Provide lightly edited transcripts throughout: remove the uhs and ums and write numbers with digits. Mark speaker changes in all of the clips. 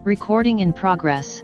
Speaker 1: Recording in progress.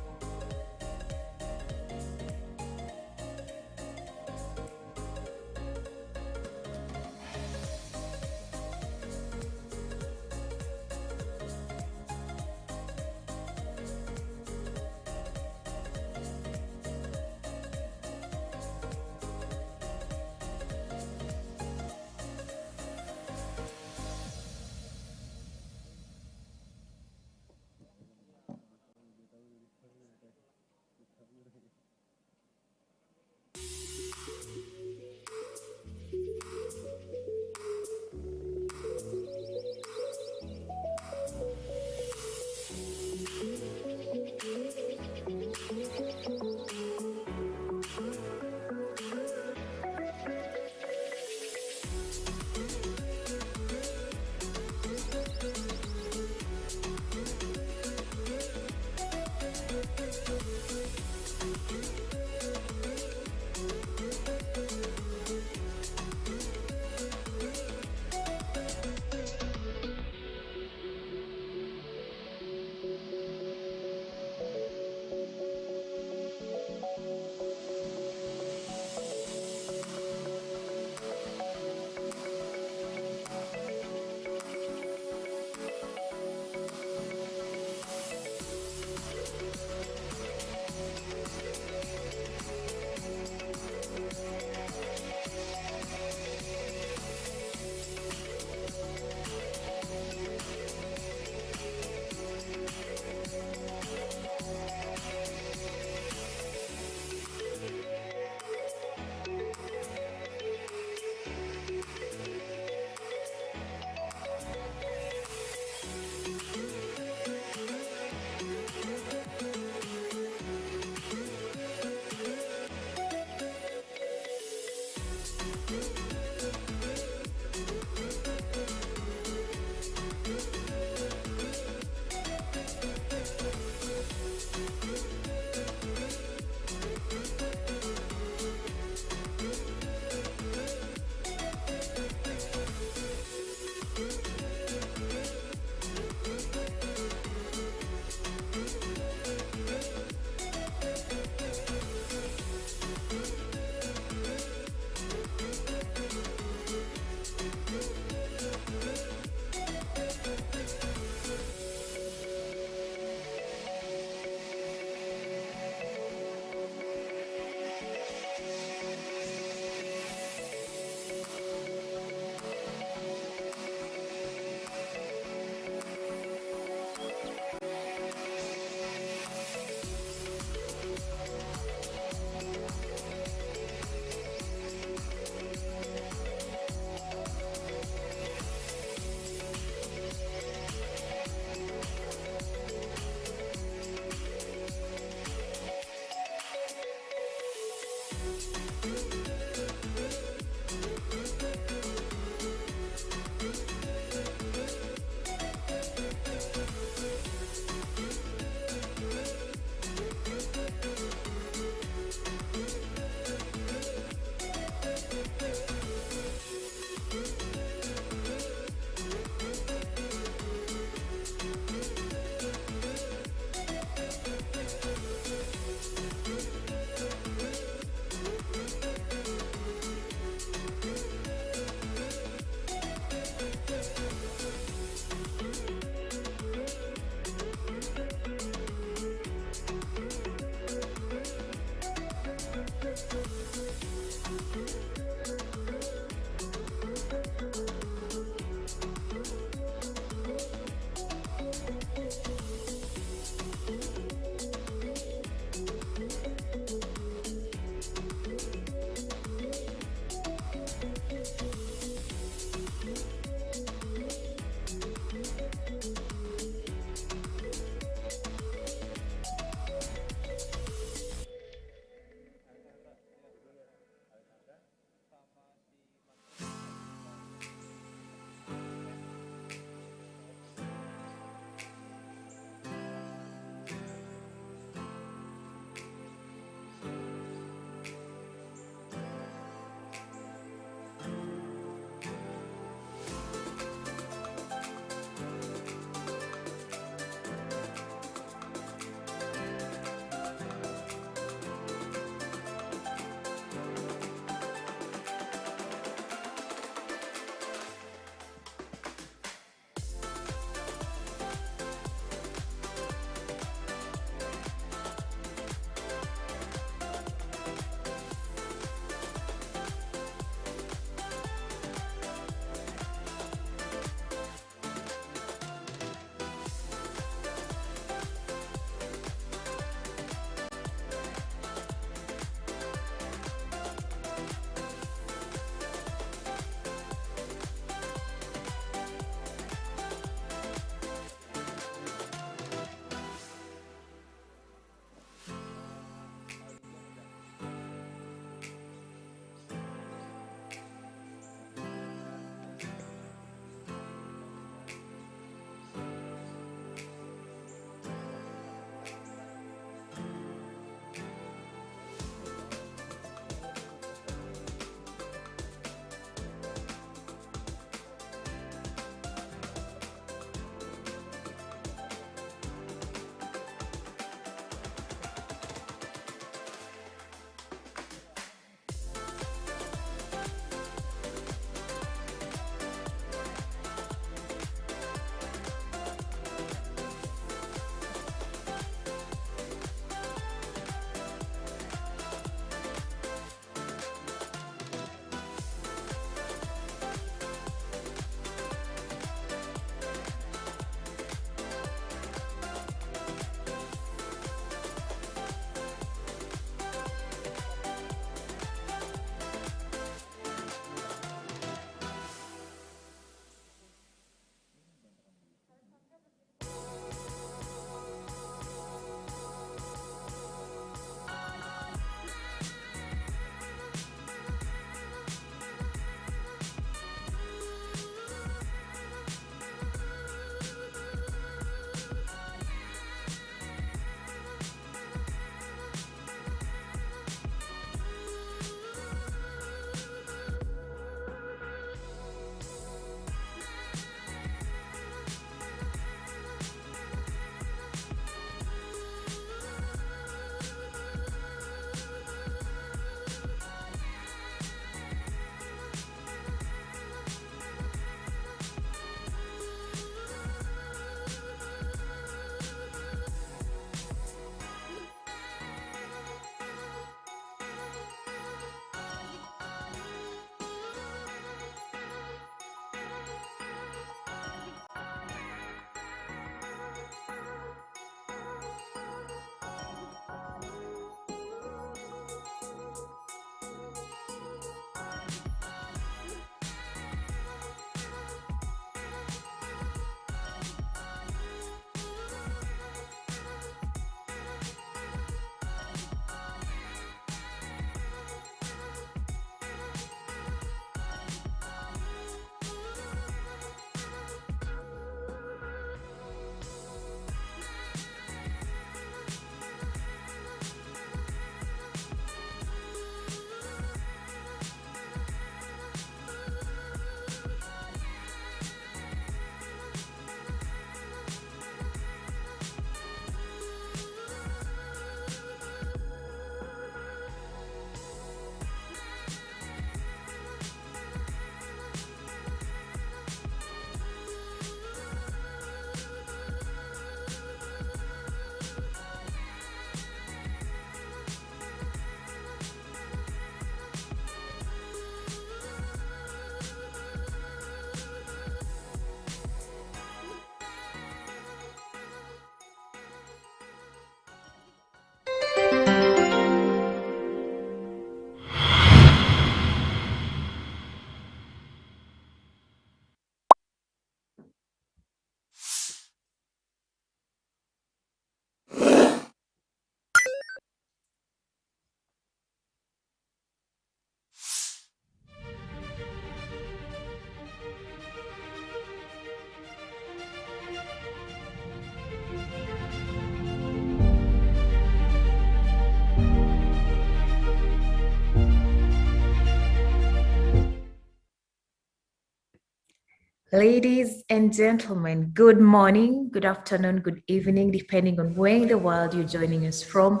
Speaker 1: Ladies and gentlemen, good morning, good afternoon, good evening, depending on where in the world you're joining us from.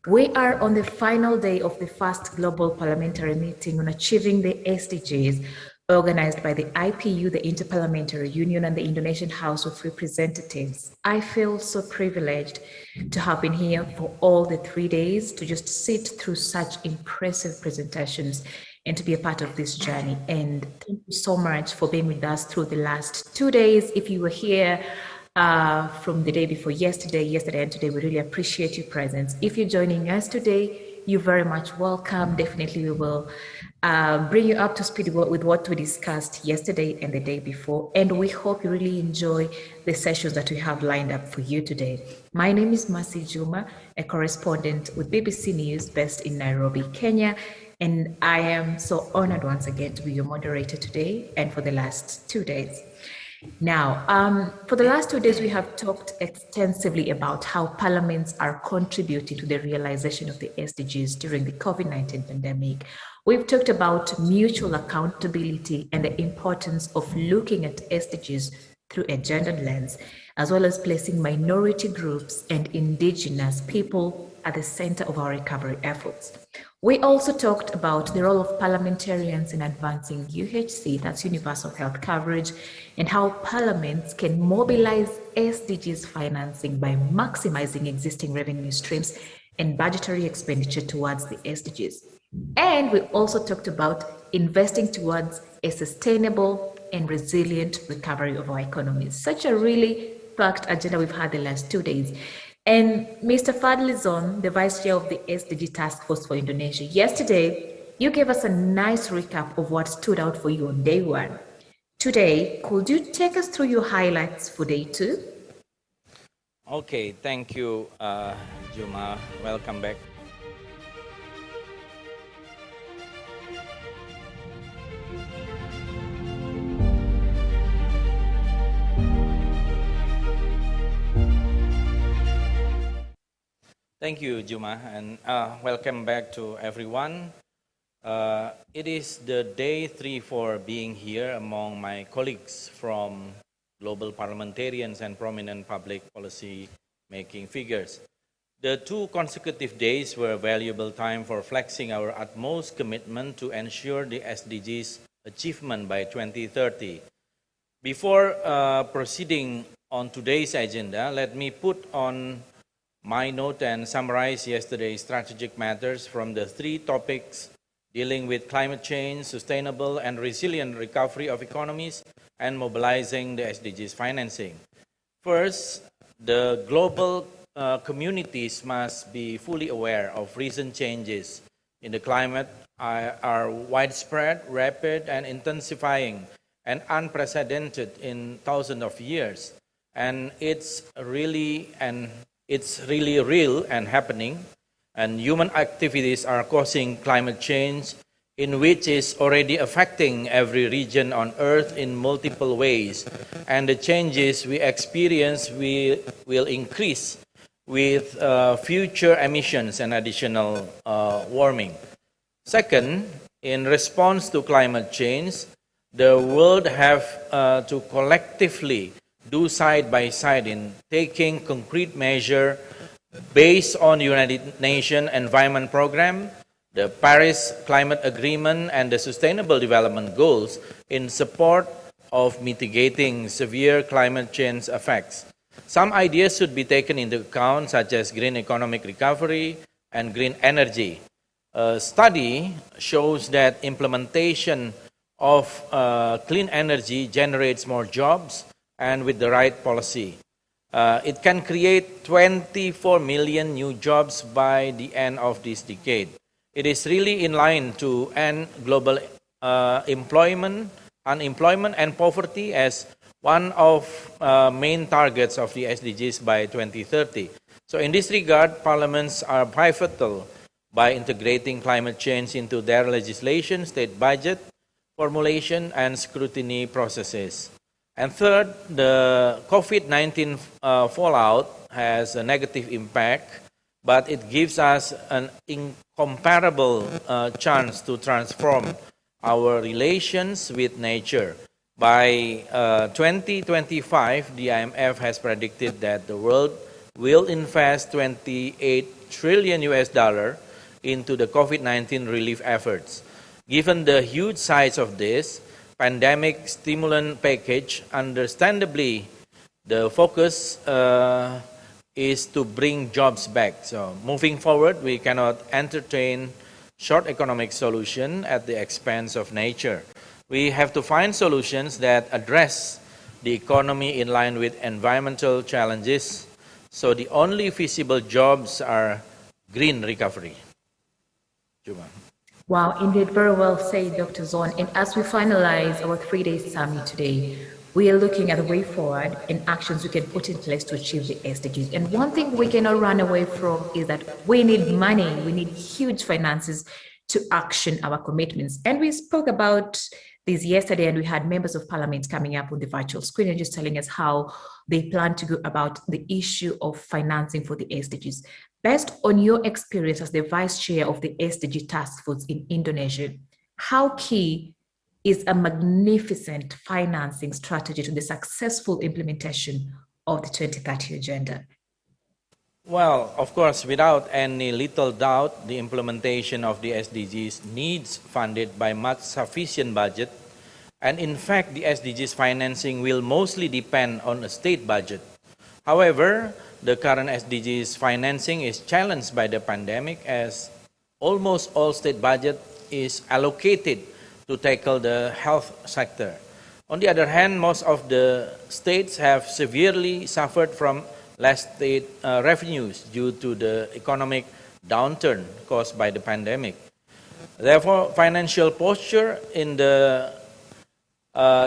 Speaker 1: We are on the final day of the first global parliamentary meeting on achieving the SDGs, organized by the IPU, the Inter-Parliamentary Union, and the Indonesian House of Representatives. I feel so privileged to have been here for all the 3 days to just sit through such impressive presentations and to be a part of this journey. And thank you so much for being with us through the last 2 days. If you were here from the day before yesterday and today, we really appreciate your presence. If you're joining us today, you're very much welcome. Definitely, we will bring you up to speed with what we discussed yesterday and the day before. And we hope you really enjoy the sessions that we have lined up for you today. My name is Masi Juma, a correspondent with BBC News based in Nairobi, Kenya. And I am so honored once again to be your moderator today and for the last 2 days. Now, for the last 2 days, we have talked extensively about how parliaments are contributing to the realization of the SDGs during the COVID-19 pandemic. We've talked about mutual accountability and the importance of looking at SDGs through a gendered lens, as well as placing minority groups and indigenous people at the center of our recovery efforts. We also talked about the role of parliamentarians in advancing UHC, that's universal health coverage, and how parliaments can mobilize SDGs financing by maximizing existing revenue streams and budgetary expenditure towards the SDGs. And we also talked about investing towards a sustainable and resilient recovery of our economies. Such a really packed agenda we've had the last 2 days. And Mr. Fadli Zon, the Vice Chair of the SDG Task Force for Indonesia, yesterday, you gave us a nice recap of what stood out for you on day one. Today, could you take us through your highlights for day two?
Speaker 2: Okay, thank you, Juma. Welcome back. Thank you, Juma, and welcome back to everyone. It is the day 3 for being here among my colleagues from global parliamentarians and prominent public policy making figures. The 2 consecutive days were a valuable time for flexing our utmost commitment to ensure the SDGs achievement by 2030. Before proceeding on today's agenda, let me put on my note and summarize yesterday's strategic matters from the 3 topics dealing with climate change, sustainable and resilient recovery of economies, and mobilizing the SDGs financing. First, the global communities must be fully aware of recent changes in the climate are widespread, rapid, and intensifying, and unprecedented in thousands of years. And it's really real and happening, and human activities are causing climate change, in which is already affecting every region on Earth in multiple ways, and the changes we experience will increase with future emissions and additional warming. Second, in response to climate change, the world have to collectively do side by side in taking concrete measure based on the United Nations Environment Programme, the Paris Climate Agreement, and the Sustainable Development Goals in support of mitigating severe climate change effects. Some ideas should be taken into account, such as green economic recovery and green energy. A study shows that implementation of clean energy generates more jobs, and with the right policy, it can create 24 million new jobs by the end of this decade. It is really in line to end global unemployment and poverty as one of main targets of the SDGs by 2030. So in this regard, parliaments are pivotal by integrating climate change into their legislation, state budget, formulation, and scrutiny processes. And third, the COVID-19 fallout has a negative impact, but it gives us an incomparable chance to transform our relations with nature By 2025, the IMF has predicted that the world will invest 28 trillion US dollar into the COVID-19 relief efforts. Given the huge size of this pandemic stimulant package, understandably, the focus is to bring jobs back. So moving forward, we cannot entertain short economic solution at the expense of nature. We have to find solutions that address the economy in line with environmental challenges. So the only feasible jobs are green recovery. Cuma.
Speaker 1: Wow, indeed, very well said, Dr. Zon. And as we finalize our 3-day summit today, we are looking at the way forward and actions we can put in place to achieve the SDGs. And one thing we cannot run away from is that we need money. We need huge finances to action our commitments. And we spoke about this yesterday, and we had members of parliament coming up on the virtual screen and just telling us how they plan to go about the issue of financing for the SDGs. Based on your experience as the vice chair of the SDG task force in Indonesia, how key is a magnificent financing strategy to the successful implementation of the 2030 agenda?
Speaker 2: Well, of course, without any little doubt, the implementation of the SDGs needs funded by much sufficient budget. And in fact, the SDGs financing will mostly depend on a state budget. However, the current SDGs financing is challenged by the pandemic as almost all state budget is allocated to tackle the health sector. On the other hand, most of the states have severely suffered from less state revenues due to the economic downturn caused by the pandemic. Therefore, financial posture in the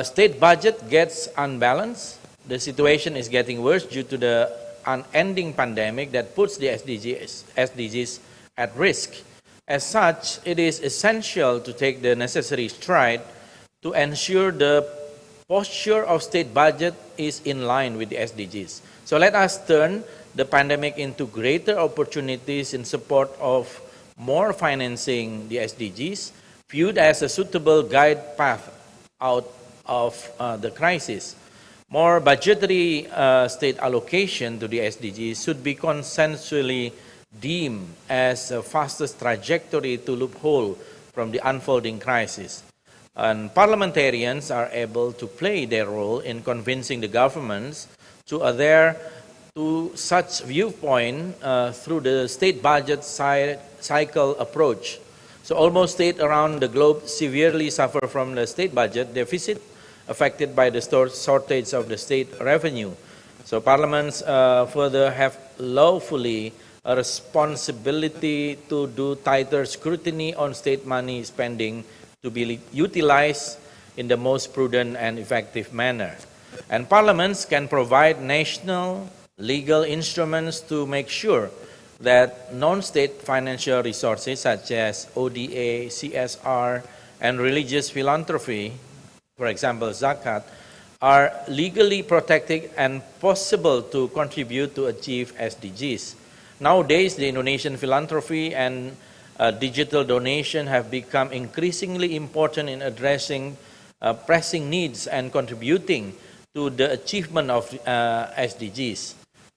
Speaker 2: state budget gets unbalanced. The situation is getting worse due to the unending pandemic that puts the SDGs at risk. As such, it is essential to take the necessary stride to ensure the posture of state budget is in line with the SDGs. So let us turn the pandemic into greater opportunities in support of more financing the SDGs, viewed as a suitable guide path out of the crisis. More budgetary state allocation to the SDGs should be consensually deemed as the fastest trajectory to loophole from the unfolding crisis. And parliamentarians are able to play their role in convincing the governments to adhere to such viewpoint through the state budget cycle approach. So almost states around the globe severely suffer from the state budget deficit affected by the shortage of the state revenue. So parliaments further have lawfully a responsibility to do tighter scrutiny on state money spending to be utilized in the most prudent and effective manner. And parliaments can provide national legal instruments to make sure that non-state financial resources such as ODA, CSR, and religious philanthropy, for example, zakat, are legally protected and possible to contribute to achieve SDGs. Nowadays, the Indonesian philanthropy and digital donation have become increasingly important in addressing pressing needs and contributing to the achievement of SDGs.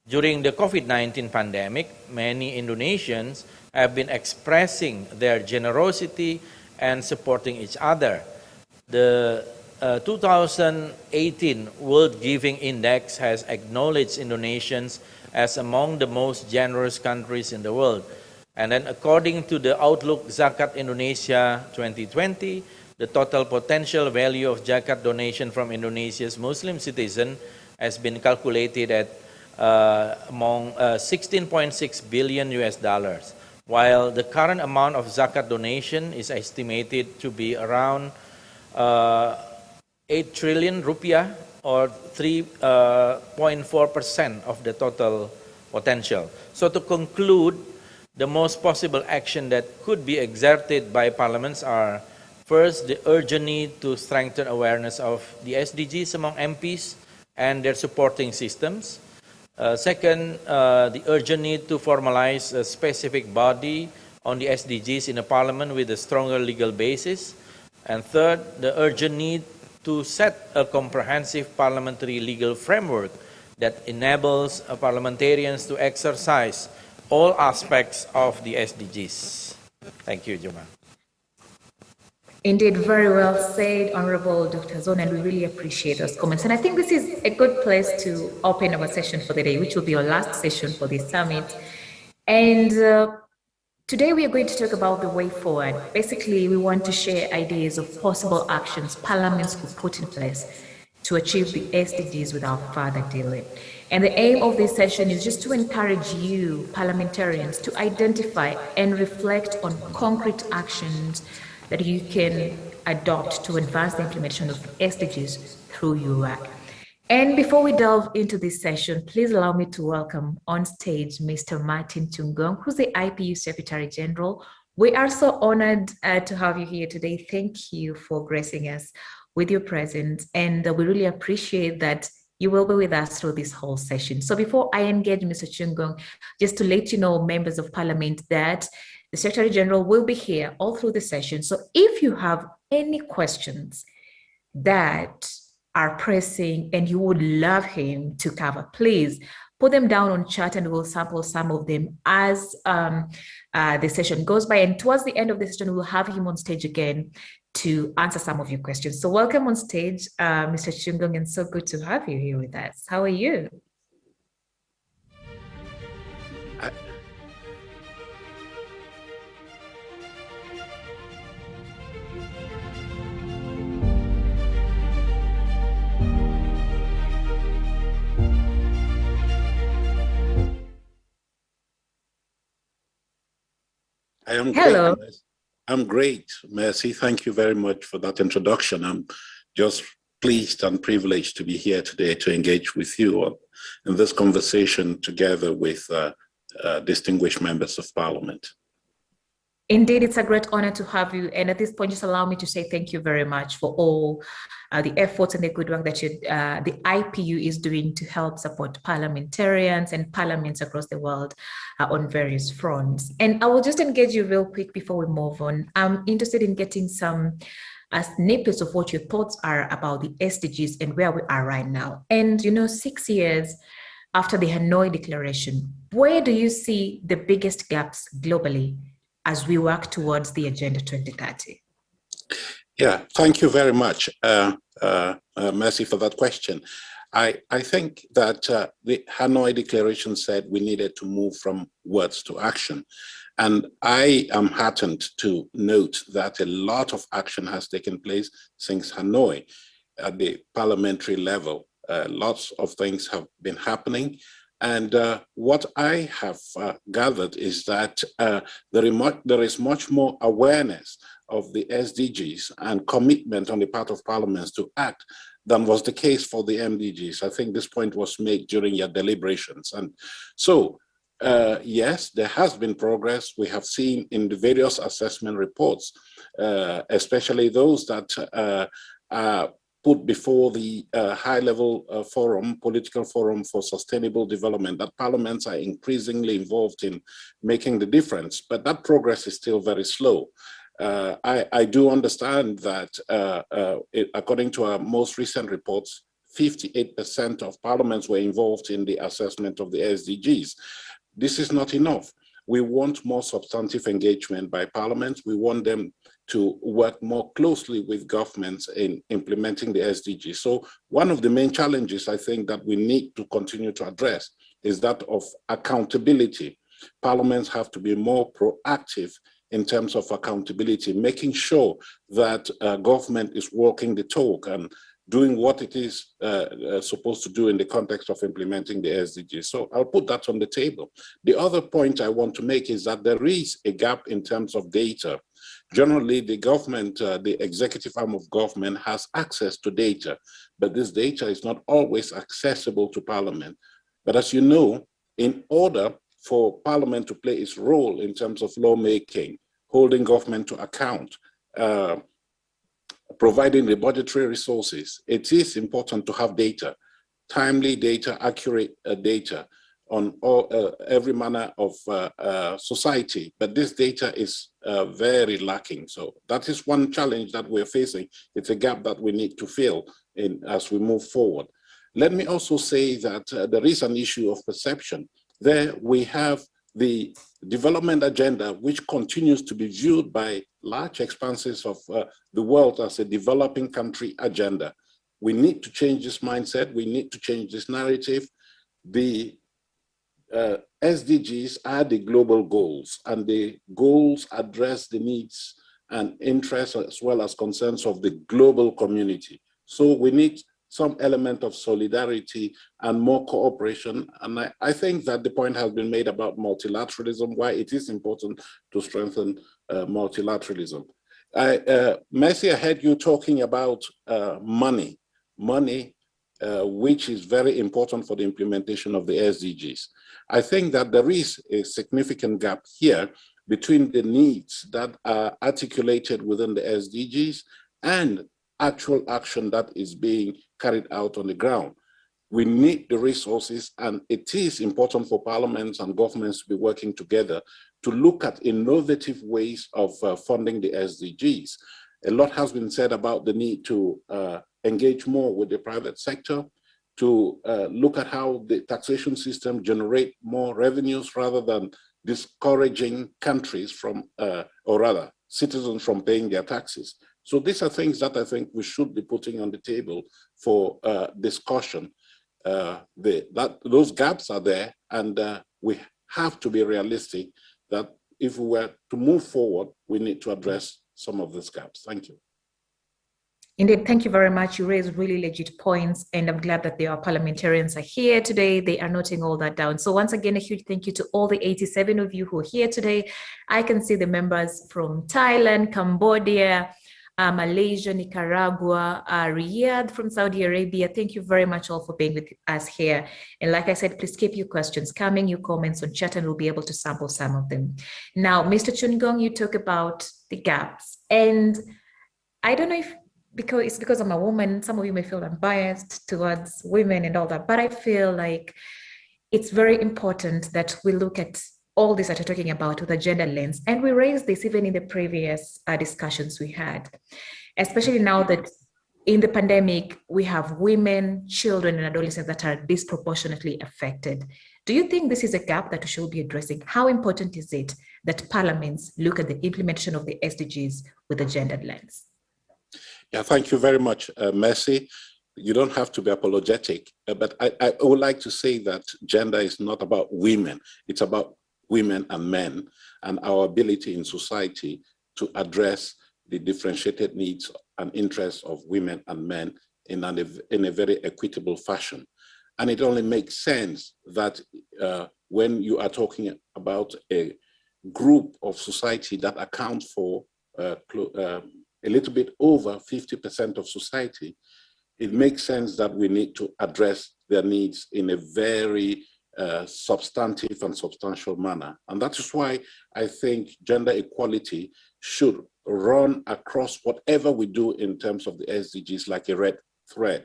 Speaker 2: During the COVID-19 pandemic, many Indonesians have been expressing their generosity and supporting each other. The 2018 World Giving Index has acknowledged Indonesians as among the most generous countries in the world. And then according to the Outlook Zakat Indonesia 2020, the total potential value of zakat donation from Indonesia's Muslim citizens has been calculated at among 16.6 billion US dollars, while the current amount of zakat donation is estimated to be around 8 trillion rupiah or 3.4% of the total potential. So to conclude, the most possible action that could be exerted by parliaments are: first, the urgent need to strengthen awareness of the SDGs among MPs and their supporting systems. Second, the urgent need to formalize a specific body on the SDGs in a parliament with a stronger legal basis. And third, the urgent need to set a comprehensive parliamentary legal framework that enables parliamentarians to exercise all aspects of the SDGs. Thank you, Juma.
Speaker 1: Indeed, very well said, Honorable Dr. Zone, and we really appreciate those comments. And I think this is a good place to open our session for the day, which will be our last session for this summit. And today we are going to talk about the way forward. Basically, we want to share ideas of possible actions parliaments could put in place to achieve the SDGs without further delay. And the aim of this session is just to encourage you, parliamentarians, to identify and reflect on concrete actions that you can adopt to advance the implementation of SDGs through your work. And before we delve into this session, please allow me to welcome on stage Mr. Martin Chungong, who's the IPU Secretary General. We are so honored to have you here today. Thank you for gracing us with your presence, and we really appreciate that you will be with us through this whole session. So before I engage Mr. Chungong, just to let you know, members of Parliament, that the Secretary General will be here all through the session. So if you have any questions that are pressing and you would love him to cover, please put them down on chat and we'll sample some of them as the session goes by. And towards the end of the session, we'll have him on stage again to answer some of your questions. So welcome on stage, Mr. Chungong, and so good to have you here with us. How are you?
Speaker 3: I am
Speaker 1: Hello.
Speaker 3: great. I'm great, Mercy. Thank you very much for that introduction. I'm just pleased and privileged to be here today to engage with you in this conversation together with distinguished members of Parliament.
Speaker 1: Indeed, it's a great honor to have you. And at this point, just allow me to say thank you very much for all the efforts and the good work that the IPU is doing to help support parliamentarians and parliaments across the world on various fronts. And I will just engage you real quick before we move on. I'm interested in getting some snippets of what your thoughts are about the SDGs and where we are right now. And, 6 years after the Hanoi Declaration, where do you see the biggest gaps globally as we work towards the Agenda 2030?
Speaker 3: Yeah, thank you very much, Mercy, for that question. I think that the Hanoi Declaration said we needed to move from words to action. And I am heartened to note that a lot of action has taken place since Hanoi at the parliamentary level. Lots of things have been happening. And what I have gathered is that there is much more awareness of the SDGs and commitment on the part of parliaments to act than was the case for the MDGs. I think this point was made during your deliberations. And so, yes, there has been progress. We have seen in the various assessment reports, especially those that are put before the high-level forum, political forum for sustainable development, that parliaments are increasingly involved in making the difference, but that progress is still very slow. I do understand that according to our most recent reports, 58% of parliaments were involved in the assessment of the SDGs. This is not enough. We want more substantive engagement by parliaments. We want them to work more closely with governments in implementing the SDGs. So one of the main challenges I think that we need to continue to address is that of accountability. Parliaments have to be more proactive in terms of accountability, making sure that government is walking the talk and doing what it is supposed to do in the context of implementing the SDGs. So I'll put that on the table. The other point I want to make is that there is a gap in terms of data. Generally, the government, the executive arm of government has access to data, but this data is not always accessible to Parliament. But as you know, in order for Parliament to play its role in terms of lawmaking, holding government to account, providing the budgetary resources, it is important to have data, timely data, accurate data. on all, every manner of society, but this data is very lacking. So that is one challenge that we're facing. It's a gap that we need to fill in as we move forward. Let me also say that there is an issue of perception. There we have the development agenda, which continues to be viewed by large expanses of the world as a developing country agenda. We need to change this mindset. We need to change this narrative. The SDGs are the global goals, and the goals address the needs and interests as well as concerns of the global community. So we need some element of solidarity and more cooperation. And I think that the point has been made about multilateralism, why it is important to strengthen multilateralism. Mercy, I heard you talking about money, which is very important for the implementation of the SDGs. I think that there is a significant gap here between the needs that are articulated within the SDGs and actual action that is being carried out on the ground. We need the resources, and it is important for parliaments and governments to be working together to look at innovative ways of funding the SDGs. A lot has been said about the need to engage more with the private sector, to look at how the taxation system generate more revenues rather than discouraging countries from, or rather, citizens from paying their taxes. So these are things that I think we should be putting on the table for discussion. Those gaps are there, and we have to be realistic that if we were to move forward, we need to address some of these gaps. Thank you.
Speaker 1: Indeed, thank you very much. You raised really legit points, and I'm glad that our parliamentarians are here today. They are noting all that down. So once again, a huge thank you to all the 87 of you who are here today. I can see the members from Thailand, Cambodia, Malaysia, Nicaragua, Riyadh from Saudi Arabia. Thank you very much all for being with us here. And like I said, please keep your questions coming, your comments on chat, and we'll be able to sample some of them. Now, Mr. Chungong, you talk about the gaps. And I don't know if because I'm a woman, some of you may feel I'm biased towards women and all that, but I feel like it's very important that we look at all this that we're talking about with a gender lens. And we raised this even in the previous discussions we had, especially now that in the pandemic, we have women, children, and adolescents that are disproportionately affected. Do you think this is a gap that we should be addressing? How important is it that parliaments look at the implementation of the SDGs with a gendered lens?
Speaker 3: Yeah, thank you very much, Mercy. You don't have to be apologetic, but I would like to say that gender is not about women. It's about women and men and our ability in society to address the differentiated needs and interests of women and men in a very equitable fashion. And it only makes sense that when you are talking about a group of society that accounts for a little bit over 50% of society, it makes sense that we need to address their needs in a very substantive and substantial manner. And that is why I think gender equality should run across whatever we do in terms of the SDGs like a red thread,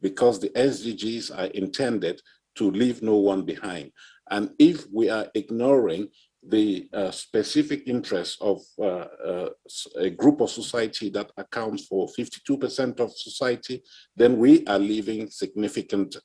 Speaker 3: because the SDGs are intended to leave no one behind. And if we are ignoring the specific interests of a group of society that accounts for 52% of society, then we are leaving significant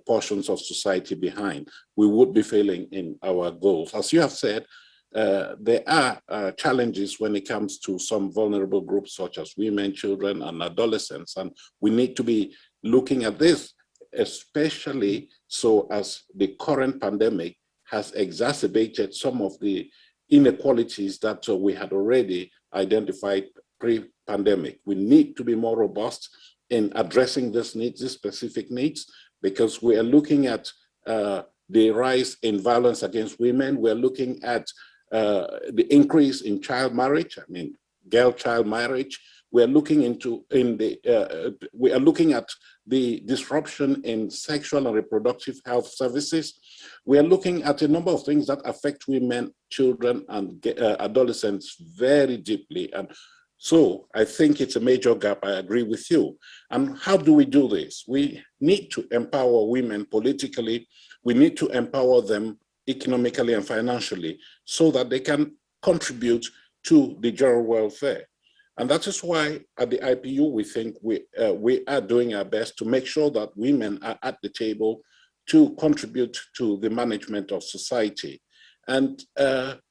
Speaker 3: portions of society behind. We would be failing in our goals. As you have said, there are challenges when it comes to some vulnerable groups such as women, children, and adolescents, and we need to be looking at this, especially so as the current pandemic has exacerbated some of the inequalities that we had already identified pre-pandemic. We need to be more robust in addressing these needs, these specific needs, because we are looking at the rise in violence against women. We're looking at the increase in child marriage, girl-child marriage. We're looking we are looking at the disruption in sexual and reproductive health services. We are looking at a number of things that affect women, children, and adolescents very deeply. And so I think it's a major gap. I agree with you. And how do we do this? We need to empower women politically. we need to empower them economically and financially so that they can contribute to the general welfare. And that is why at the IPU, we think we are doing our best to make sure that women are at the table to contribute to the management of society. And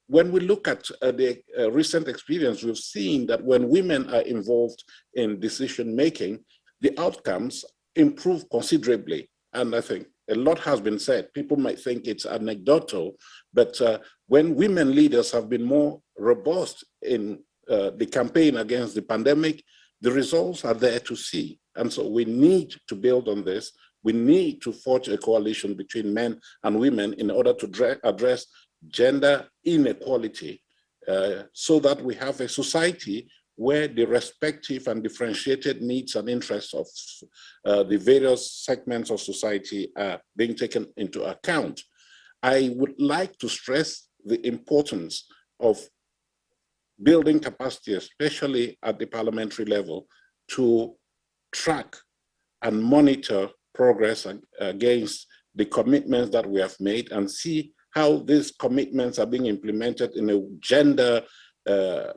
Speaker 3: when we look at the recent experience, we've seen that when women are involved in decision-making, the outcomes improve considerably. And I think a lot has been said. People might think it's anecdotal, but when women leaders have been more robust in the campaign against the pandemic, the results are there to see. And so we need to build on this. We need to forge a coalition between men and women in order to address gender inequality so that we have a society where the respective and differentiated needs and interests of the various segments of society are being taken into account. I would like to stress the importance of building capacity, especially at the parliamentary level, to track and monitor progress against the commitments that we have made and see how these commitments are being implemented in a gender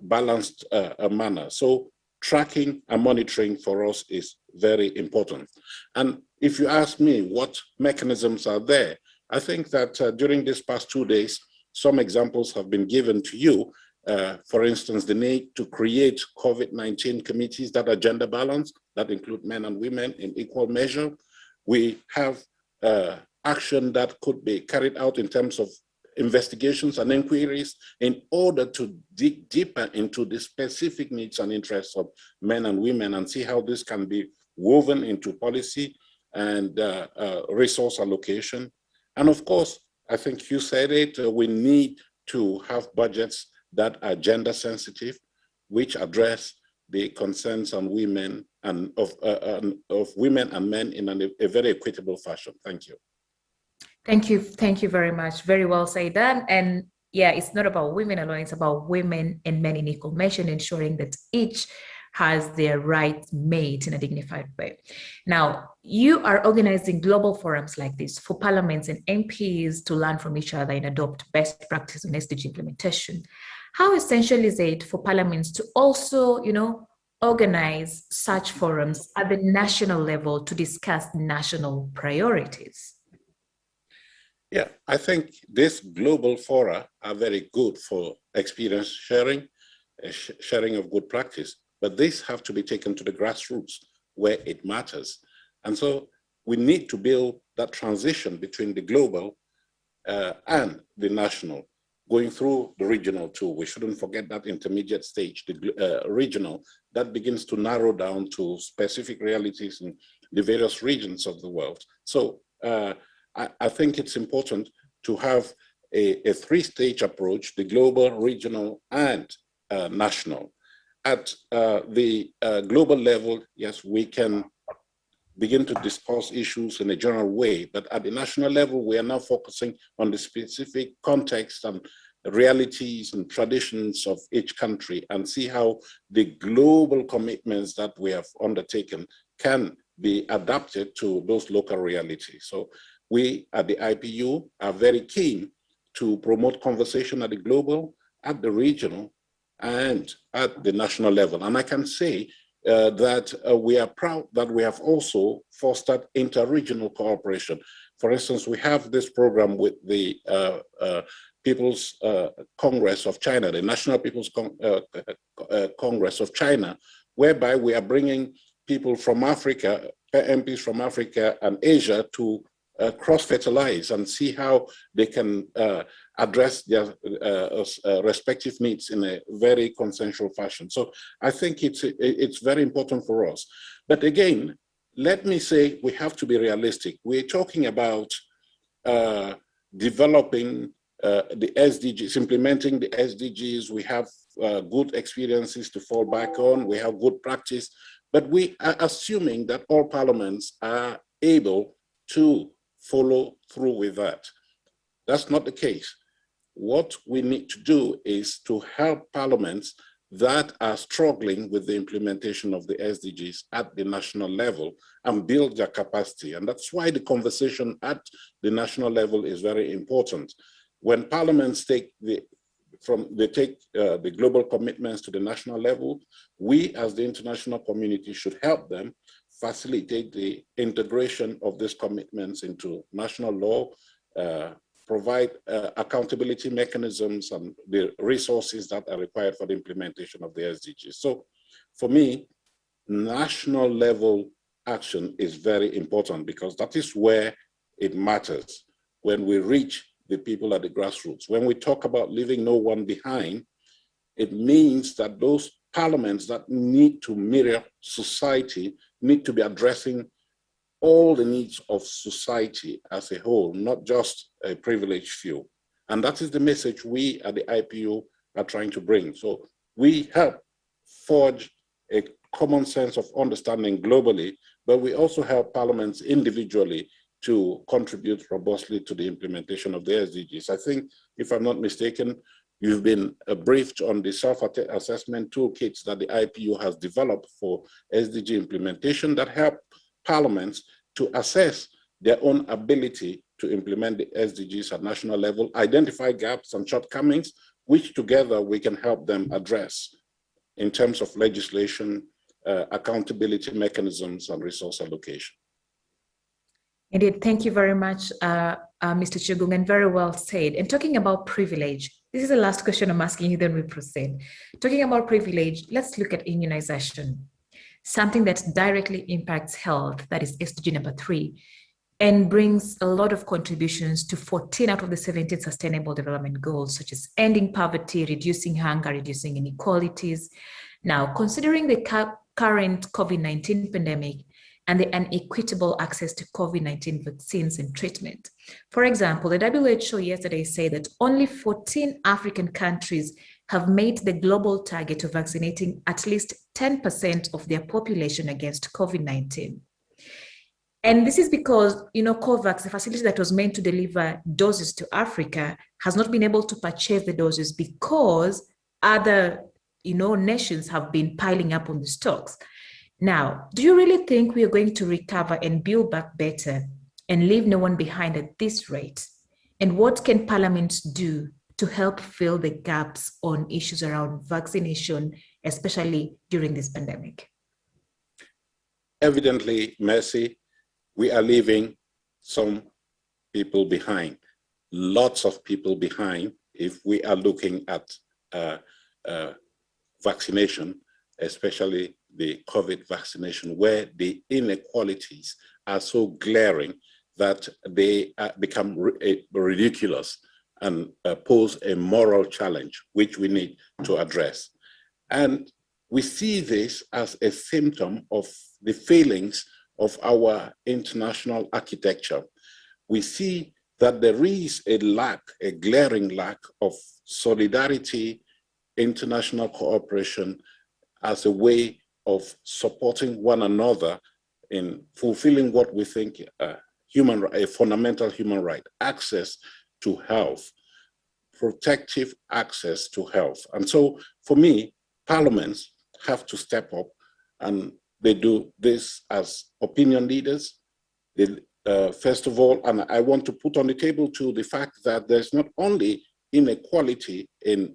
Speaker 3: balanced manner. So tracking and monitoring for us is very important. And if you ask me what mechanisms are there, I think that during these past 2 days, some examples have been given to you. For instance, the need to create COVID-19 committees that are gender balanced, that include men and women in equal measure. We have action that could be carried out in terms of investigations and inquiries in order to dig deeper into the specific needs and interests of men and women and see how this can be woven into policy and resource allocation. And of course, I think you said it, we need to have budgets that are gender sensitive, which address the concerns on women and of women and men in a very equitable fashion. Thank you.
Speaker 1: Thank you very much. Very well said, Dan. And yeah, it's not about women alone, it's about women and men in equal measure, ensuring that each has their rights made in a dignified way. Now, you are organizing global forums like this for parliaments and MPs to learn from each other and adopt best practice on SDG implementation. How essential is it for parliaments to also, organize such forums at the national level to discuss national priorities?
Speaker 3: Yeah, I think these global fora are very good for experience sharing, sharing of good practice, but these have to be taken to the grassroots where it matters. And so we need to build that transition between the global and the national, going through the regional too. We shouldn't forget that intermediate stage, the regional, that begins to narrow down to specific realities in the various regions of the world. So I think it's important to have a three-stage approach, the global, regional, and national. At the global level, yes, we can begin to discuss issues in a general way, but at the national level, we are now focusing on the specific context and realities and traditions of each country and see how the global commitments that we have undertaken can be adapted to those local realities. So we at the IPU are very keen to promote conversation at the global, at the regional, and at the national level. And I can say that we are proud that we have also fostered inter-regional cooperation. For instance, we have this program with the People's Congress of China, the National People's Congress of China, whereby we are bringing people from Africa, MPs from Africa and Asia to cross-fertilize and see how they can address their respective needs in a very consensual fashion. So I think it's very important for us. But again, let me say we have to be realistic. We're talking about developing the SDGs, implementing the SDGs. We have good experiences to fall back on. We have good practice, but we are assuming that all parliaments are able to follow through with that. That's not the case. What we need to do is to help parliaments that are struggling with the implementation of the SDGs at the national level and build their capacity. And that's why the conversation at the national level is very important. When parliaments take the global commitments to the national level, we as the international community should help them facilitate the integration of these commitments into national law, provide accountability mechanisms and the resources that are required for the implementation of the SDGs. So for me, national level action is very important because that is where it matters when we reach the people at the grassroots. When we talk about leaving no one behind, it means that those parliaments that need to mirror society need to be addressing all the needs of society as a whole, not just a privileged few. And that is the message we at the IPU are trying to bring. So we help forge a common sense of understanding globally, but we also help parliaments individually to contribute robustly to the implementation of the SDGs. I think, if I'm not mistaken, you've been briefed on the self-assessment toolkits that the IPU has developed for SDG implementation that help parliaments to assess their own ability to implement the SDGs at national level, identify gaps and shortcomings, which together we can help them address in terms of legislation, accountability mechanisms, and resource allocation.
Speaker 1: Indeed, thank you very much, Mr. Chugung, and very well said. And talking about privilege, this is the last question I'm asking you, then we proceed. Talking about privilege, let's look at immunization, something that directly impacts health, that is SDG number 3, and brings a lot of contributions to 14 out of the 17 Sustainable Development Goals, such as ending poverty, reducing hunger, reducing inequalities. Now, considering the current COVID-19 pandemic, and the unequitable access to COVID-19 vaccines and treatment. For example, the WHO yesterday said that only 14 African countries have made the global target of vaccinating at least 10% of their population against COVID-19. And this is because, COVAX, the facility that was meant to deliver doses to Africa, has not been able to purchase the doses because other, nations have been piling up on the stocks. Now, do you really think we are going to recover and build back better and leave no one behind at this rate? And what can parliaments do to help fill the gaps on issues around vaccination, especially during this pandemic?
Speaker 3: Evidently, Mercy, we are leaving some people behind, lots of people behind, if we are looking at vaccination, especially the COVID vaccination, where the inequalities are so glaring that they become ridiculous and pose a moral challenge, which we need to address. And we see this as a symptom of the failings of our international architecture. We see that there is a glaring lack of solidarity, international cooperation as a way of supporting one another in fulfilling what we think a fundamental human right, access to health, protective access to health. And so for me, parliaments have to step up, and they do this as opinion leaders. First of all, and I want to put on the table too the fact that there's not only inequality in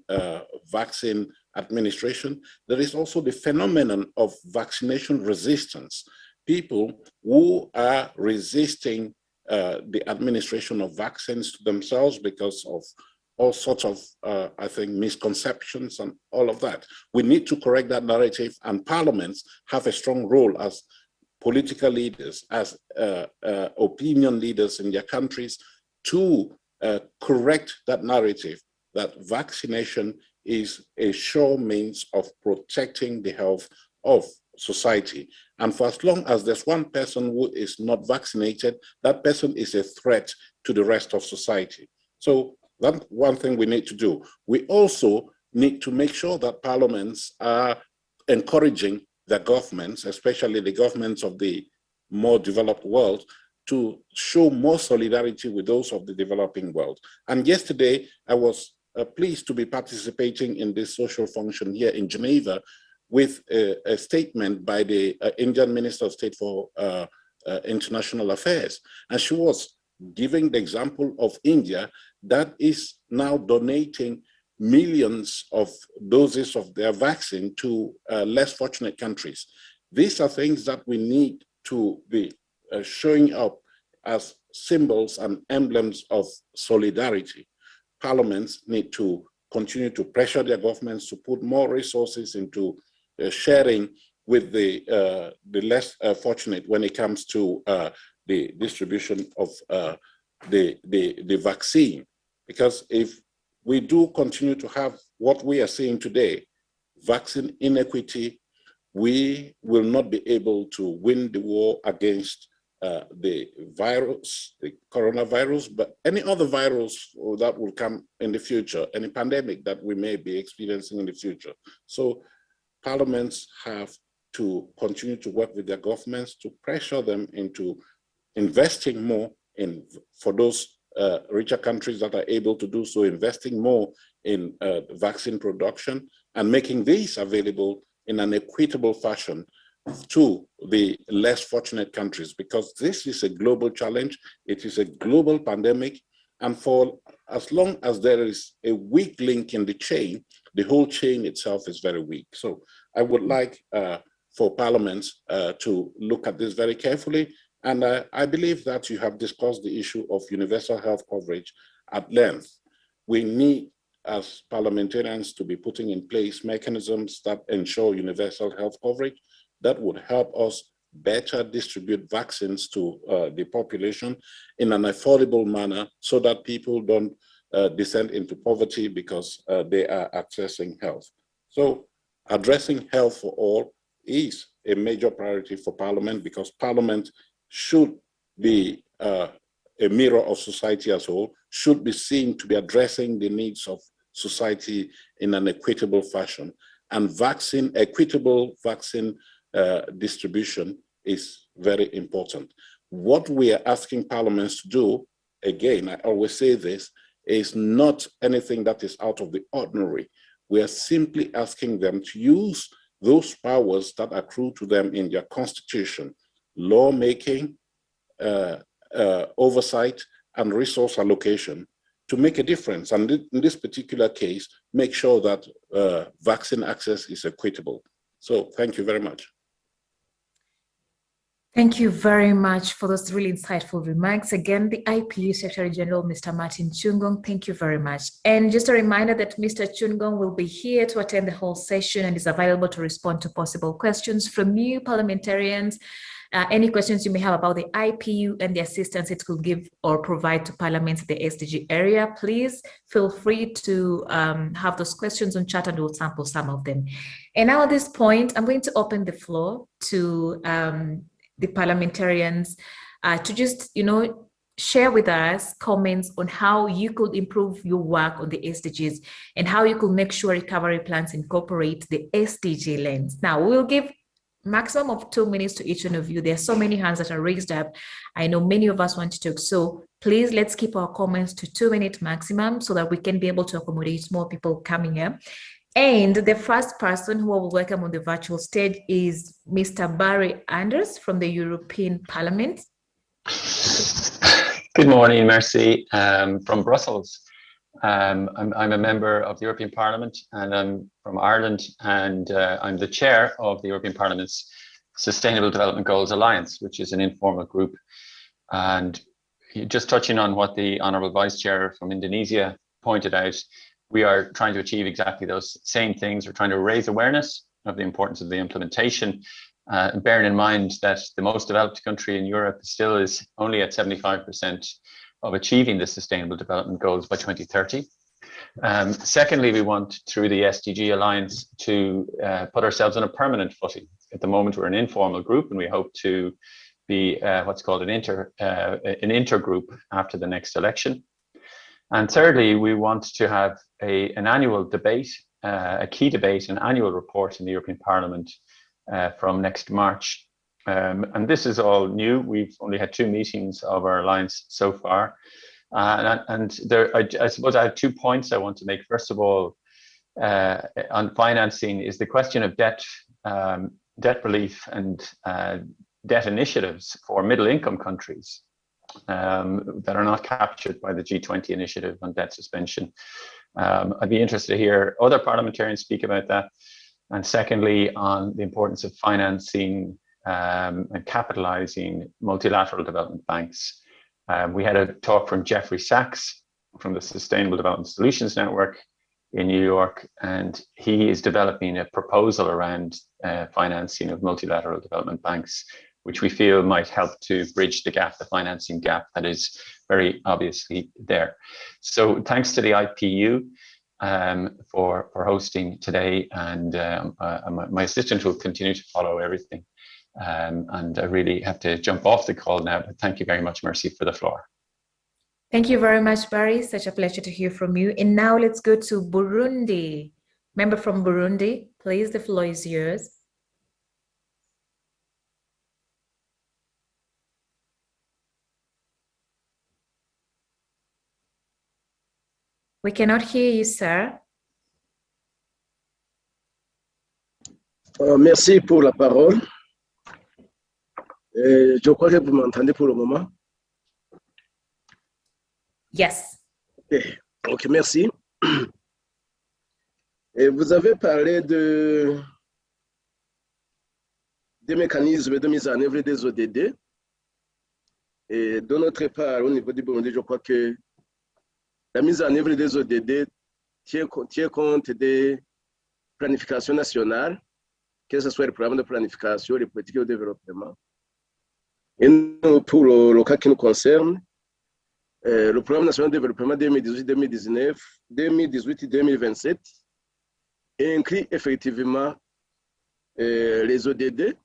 Speaker 3: vaccine administration, there is also the phenomenon of vaccination resistance. People who are resisting the administration of vaccines to themselves because of all sorts of, I think, misconceptions and all of that. We need to correct that narrative, and parliaments have a strong role as political leaders, as opinion leaders in their countries to correct that narrative that vaccination is a sure means of protecting the health of society. And for as long as there's one person who is not vaccinated, that person is a threat to the rest of society. So that's one thing we need to do. We also need to make sure that parliaments are encouraging the governments, especially the governments of the more developed world, to show more solidarity with those of the developing world. And yesterday, I was pleased to be participating in this social function here in Geneva with a statement by the Indian Minister of State for International Affairs. And she was giving the example of India that is now donating millions of doses of their vaccine to less fortunate countries. These are things that we need to be showing up as symbols and emblems of solidarity. Parliaments need to continue to pressure their governments to put more resources into sharing with the less fortunate when it comes to the distribution of the vaccine. Because if we do continue to have what we are seeing today, vaccine inequity, we will not be able to win the war against the virus, the coronavirus, but any other virus that will come in the future, any pandemic that we may be experiencing in the future. So parliaments have to continue to work with their governments to pressure them into investing more in, for those richer countries that are able to do so, investing more in vaccine production and making these available in an equitable fashion to the less fortunate countries, because this is a global challenge. It is a global pandemic. And for as long as there is a weak link in the chain, the whole chain itself is very weak. So I would like for parliaments to look at this very carefully. And I believe that you have discussed the issue of universal health coverage at length. We need, as parliamentarians, to be putting in place mechanisms that ensure universal health coverage that would help us better distribute vaccines to the population in an affordable manner so that people don't descend into poverty because they are accessing health. So addressing health for all is a major priority for Parliament, because Parliament should be a mirror of society as a whole, should be seen to be addressing the needs of society in an equitable fashion. And equitable vaccine distribution is very important. What we are asking parliaments to do, again, I always say this, is not anything that is out of the ordinary. We are simply asking them to use those powers that accrue to them in their constitution, lawmaking, oversight, and resource allocation to make a difference. And in this particular case, make sure that vaccine access is equitable. So thank you very much.
Speaker 1: Thank you very much for those really insightful remarks. Again, the IPU Secretary General, Mr. Martin Chungong, thank you very much. And just a reminder that Mr. Chungong will be here to attend the whole session and is available to respond to possible questions from you parliamentarians. Any questions you may have about the IPU and the assistance it could give or provide to parliaments in the SDG area, please feel free to have those questions on chat and we'll sample some of them. And now at this point, I'm going to open the floor to the parliamentarians to just, share with us comments on how you could improve your work on the SDGs and how you could make sure recovery plans incorporate the SDG lens. Now, we'll give maximum of 2 minutes to each one of you. There are so many hands that are raised up. I know many of us want to talk. So please, let's keep our comments to 2 minutes maximum so that we can be able to accommodate more people coming up. And the first person who I will welcome on the virtual stage is Mr. Barry Anders from the European Parliament.
Speaker 4: Good morning, Merci, from Brussels. I'm a member of the European Parliament and I'm from Ireland, and I'm the chair of the European Parliament's Sustainable Development Goals Alliance, which is an informal group. And just touching on what the Honourable Vice Chair from Indonesia pointed out, we are trying to achieve exactly those same things. We're trying to raise awareness of the importance of the implementation, bearing in mind that the most developed country in Europe still is only at 75% of achieving the Sustainable Development Goals by 2030. Secondly, we want, through the SDG Alliance, to put ourselves on a permanent footing. At the moment, we're an informal group, and we hope to be what's called an intergroup after the next election. And thirdly, we want to have an annual debate, a key debate, an annual report in the European Parliament from next March. And this is all new. We've only had 2 meetings of our alliance so far. And there, I suppose I have 2 points I want to make. First of all, on financing is the question of debt relief and debt initiatives for middle-income countries that are not captured by the G20 initiative on debt suspension. I'd be interested to hear other parliamentarians speak about that. And secondly, on the importance of financing and capitalizing multilateral development banks. We had a talk from Jeffrey Sachs from the Sustainable Development Solutions Network in New York, and he is developing a proposal around financing of multilateral development banks, which we feel might help to bridge the gap, the financing gap that is very obviously there. So thanks to the IPU for hosting today, and my assistant will continue to follow everything. And I really have to jump off the call now, but thank you very much, Mercy, for the floor.
Speaker 1: Thank you very much, Barry. Such a pleasure to hear from you. And now let's go to Burundi. Member from Burundi, please, the floor is yours. We cannot hear you, sir.
Speaker 5: Merci pour la parole. Je crois que vous m'entendez pour le moment.
Speaker 1: Yes.
Speaker 5: Ok, merci. Et vous avez parlé des mécanismes de mise en œuvre des ODD. Et de notre part, au niveau du Burundi, je crois que la mise en œuvre des ODD tient compte des planifications nationales, que ce soit le programme de planification, les politiques de développement. Et nous, pour le cas qui nous concerne, le programme national de développement 2018-2027 inclut effectivement les ODD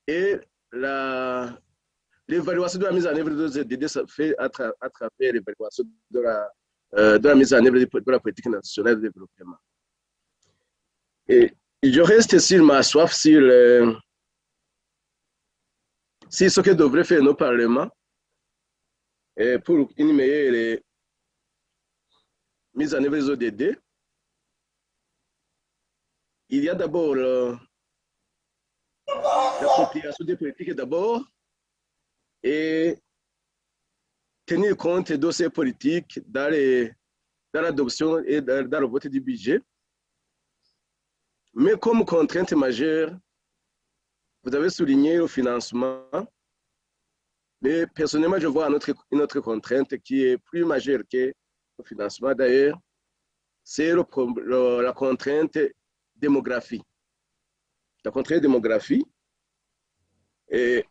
Speaker 5: et l'évaluation de la mise en œuvre des ODD ça fait à travers l'évaluation de la mise en œuvre de la politique nationale de développement. Et je reste sur ma soif sur ce que devraient faire nos parlements pour une meilleure mise en œuvre des ODD. Il y a d'abord l'appropriation des politiques d'abord et tenir compte de ces politiques dans l'adoption et dans le vote du budget. Mais comme contrainte majeure, vous avez souligné le financement, mais personnellement, je vois une autre contrainte qui est plus majeure que le financement. D'ailleurs, c'est la contrainte démographie. La contrainte démographie. Et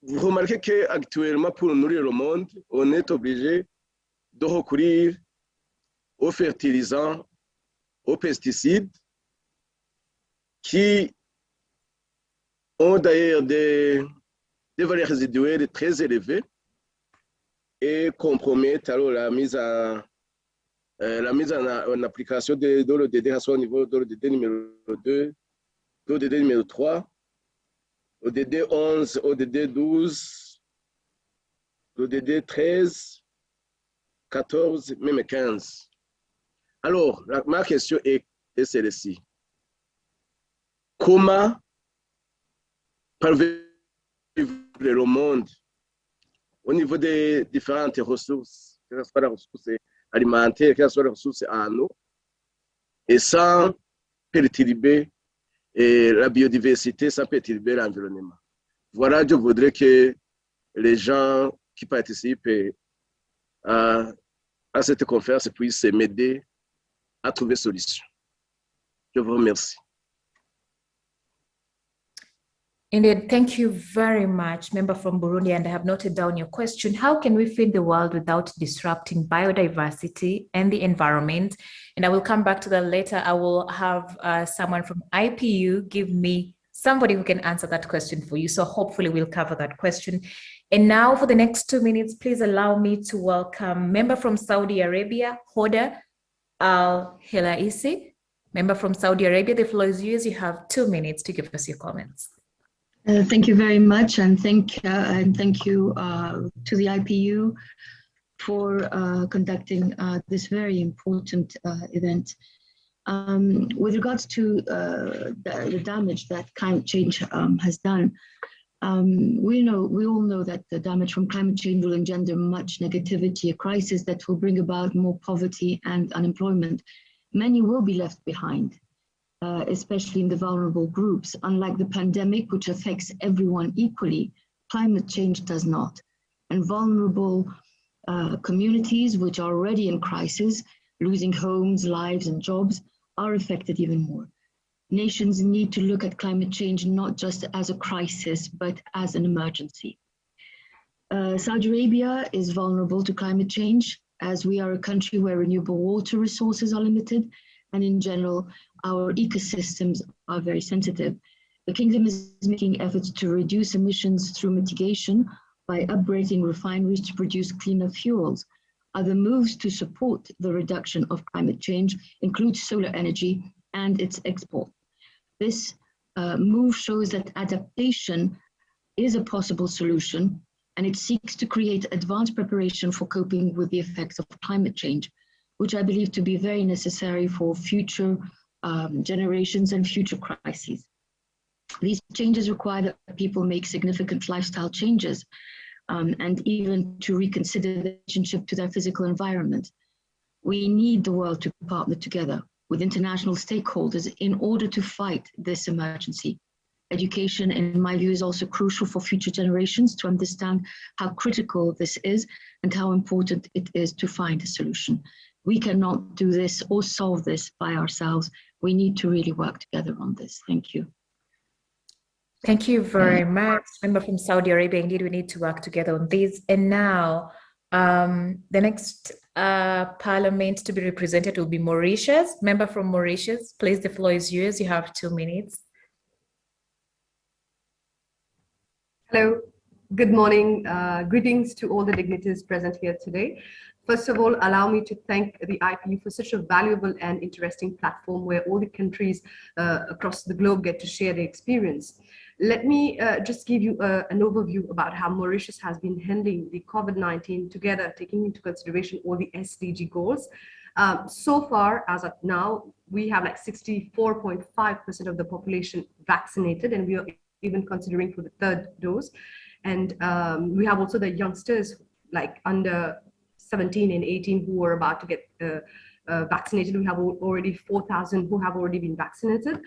Speaker 5: vous remarquez qu'actuellement, pour nourrir le monde, on est obligé de recourir aux fertilisants, aux pesticides, qui ont d'ailleurs des valeurs résiduelles très élevées et compromettent alors la mise en application de l'ODD à son niveau de l'ODD numéro 2, l'ODD numéro 3, l'ODD 11, l'ODD 12, l'ODD 13, 14, même 15. Alors, ma question est celle-ci. Comment parvenir le monde au niveau des différentes ressources, que ce soit la ressource alimentaire, que ce soit la ressource en eau, et sans perturber la biodiversité, sans perturber l'environnement. Voilà, je voudrais que les gens qui participent à cette conférence puissent m'aider à trouver solution. Je vous remercie.
Speaker 1: Indeed, thank you very much, member from Burundi, and I have noted down your question. How can we feed the world without disrupting biodiversity and the environment? And I will come back to that later. I will have someone from IPU give me somebody who can answer that question for you. So hopefully we'll cover that question. And now for the next 2 minutes, please allow me to welcome member from Saudi Arabia, Hoda Al-Hilaisi. Member from Saudi Arabia, the floor is yours. You have 2 minutes to give us your comments.
Speaker 6: Thank you very much, and thank you to the IPU for conducting this very important event. With regards to the damage that climate change has done, we all know that the damage from climate change will engender much negativity, a crisis that will bring about more poverty and unemployment. Many will be left behind, especially in the vulnerable groups. Unlike the pandemic, which affects everyone equally, climate change does not. And vulnerable communities, which are already in crisis, losing homes, lives, and jobs, are affected even more. Nations need to look at climate change not just as a crisis, but as an emergency. Saudi Arabia is vulnerable to climate change, as we are a country where renewable water resources are limited, and in general, our ecosystems are very sensitive. The kingdom is making efforts to reduce emissions through mitigation by upgrading refineries to produce cleaner fuels. Other moves to support the reduction of climate change include solar energy and its export. This move shows that adaptation is a possible solution, and it seeks to create advanced preparation for coping with the effects of climate change, which I believe to be very necessary for future generations and future crises. These changes require that people make significant lifestyle changes and even to reconsider the relationship to their physical environment. We need the world to partner together with international stakeholders in order to fight this emergency. Education, in my view, is also crucial for future generations to understand how critical this is and how important it is to find a solution. We cannot do this or solve this by ourselves. We need to really work together on this. Thank you.
Speaker 1: Thank you very much. Member from Saudi Arabia, indeed, we need to work together on this. And now, the next parliament to be represented will be Mauritius. Member from Mauritius, please, the floor is yours. You have 2 minutes.
Speaker 7: Hello, good morning. Greetings to all the dignitaries present here today. First of all, allow me to thank the IPU for such a valuable and interesting platform where all the countries across the globe get to share their experience. Let me just give you an overview about how Mauritius has been handling the COVID-19 together, taking into consideration all the SDG goals. So far, as of now, we have like 64.5% of the population vaccinated, and we are even considering for the 3rd dose. And we have also the youngsters like under 17 and 18 who are about to get vaccinated. We have already 4,000 who have already been vaccinated.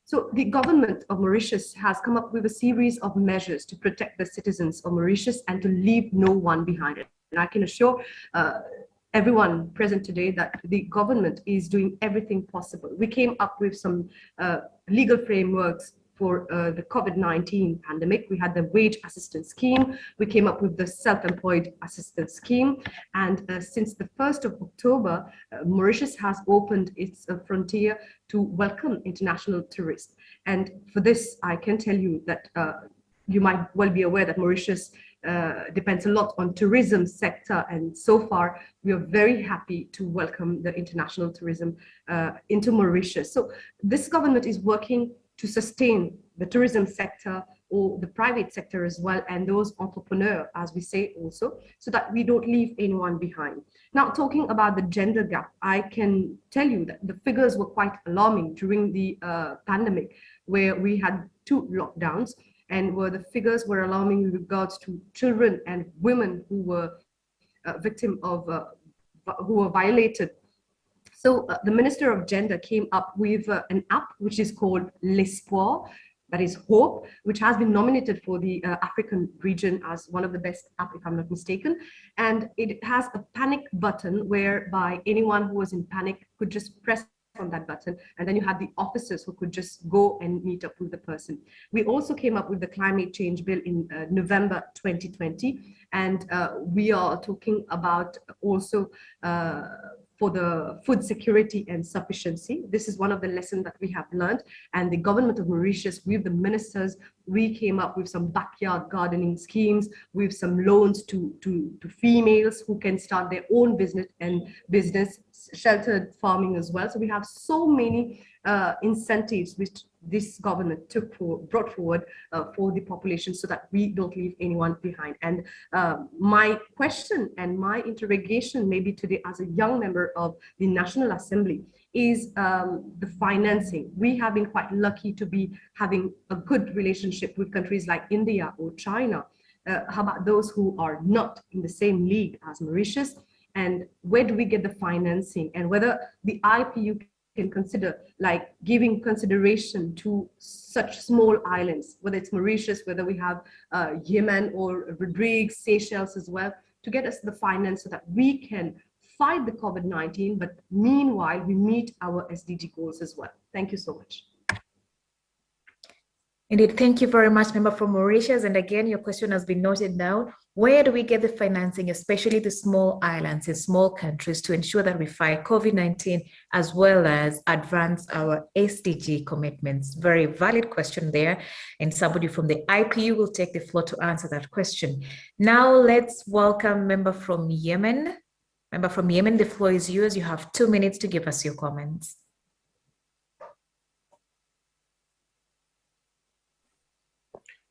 Speaker 7: So the government of Mauritius has come up with a series of measures to protect the citizens of Mauritius and to leave no one behind. And I can assure everyone present today that the government is doing everything possible. We came up with some legal frameworks for the COVID-19 pandemic. We had the wage assistance scheme. We came up with the self-employed assistance scheme. And since the 1st of October, Mauritius has opened its frontier to welcome international tourists. And for this, I can tell you that you might well be aware that Mauritius depends a lot on tourism sector. And so far, we are very happy to welcome the international tourism into Mauritius. So this government is working to sustain the tourism sector or the private sector as well, and those entrepreneurs, as we say also, so that we don't leave anyone behind. Now, talking about the gender gap, I can tell you that the figures were quite alarming during the pandemic, where we had 2 lockdowns, and where the figures were alarming with regards to children and women who were victim of, who were violated. So the Minister of Gender came up with an app which is called L'Espoir, that is hope, which has been nominated for the African region as one of the best app, if I'm not mistaken. And it has a panic button whereby anyone who was in panic could just press on that button, and then you had the officers who could just go and meet up with the person. We also came up with the climate change bill in November 2020, and we are talking about also for the food security and sufficiency. This is one of the lessons that we have learned, and the government of Mauritius, with the ministers, we came up with some backyard gardening schemes, with some loans to females who can start their own business sheltered farming as well. So we have so many incentives which this government brought forward for the population so that we don't leave anyone behind. And my question and my interrogation maybe today as a young member of the National Assembly is the financing. We have been quite lucky to be having a good relationship with countries like India or China. How about those who are not in the same league as Mauritius? And where do we get the financing? And whether the IPU can consider like giving consideration to such small islands, whether it's Mauritius, whether we have Yemen or Rodrigues, Seychelles as well, to get us the finance so that we can fight the COVID-19, but meanwhile, we meet our SDG goals as well. Thank you so much.
Speaker 1: Indeed, thank you very much, member from Mauritius. And again, your question has been noted down. Where do we get the financing, especially the small islands and small countries, to ensure that we fight COVID-19 as well as advance our SDG commitments? Very valid question there. And somebody from the IPU will take the floor to answer that question. Now let's welcome member from Yemen. Member from Yemen, the floor is yours. You have 2 minutes to give us your comments.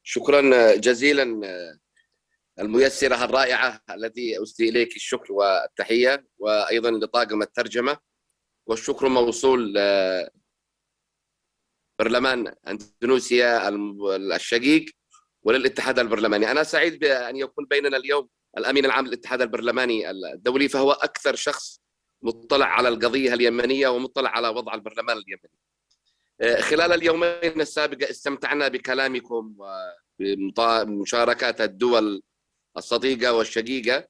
Speaker 8: شكرا جزيلا الميسرة الرائعة التي أسدي إليك الشكر والتحية، وأيضا لطاقم الترجمة، والشكر موصول برلمان أندونيسيا الشقيق وللاتحاد البرلماني. أنا سعيد بأن يكون بيننا اليوم الأمين العام للاتحاد البرلماني الدولي، فهو أكثر شخص مطلع على القضية اليمنية ومطلع على وضع البرلمان اليمني. خلال اليومين السابقة استمتعنا بكلامكم وبمشاركات الدول الصديقة والشقيقة،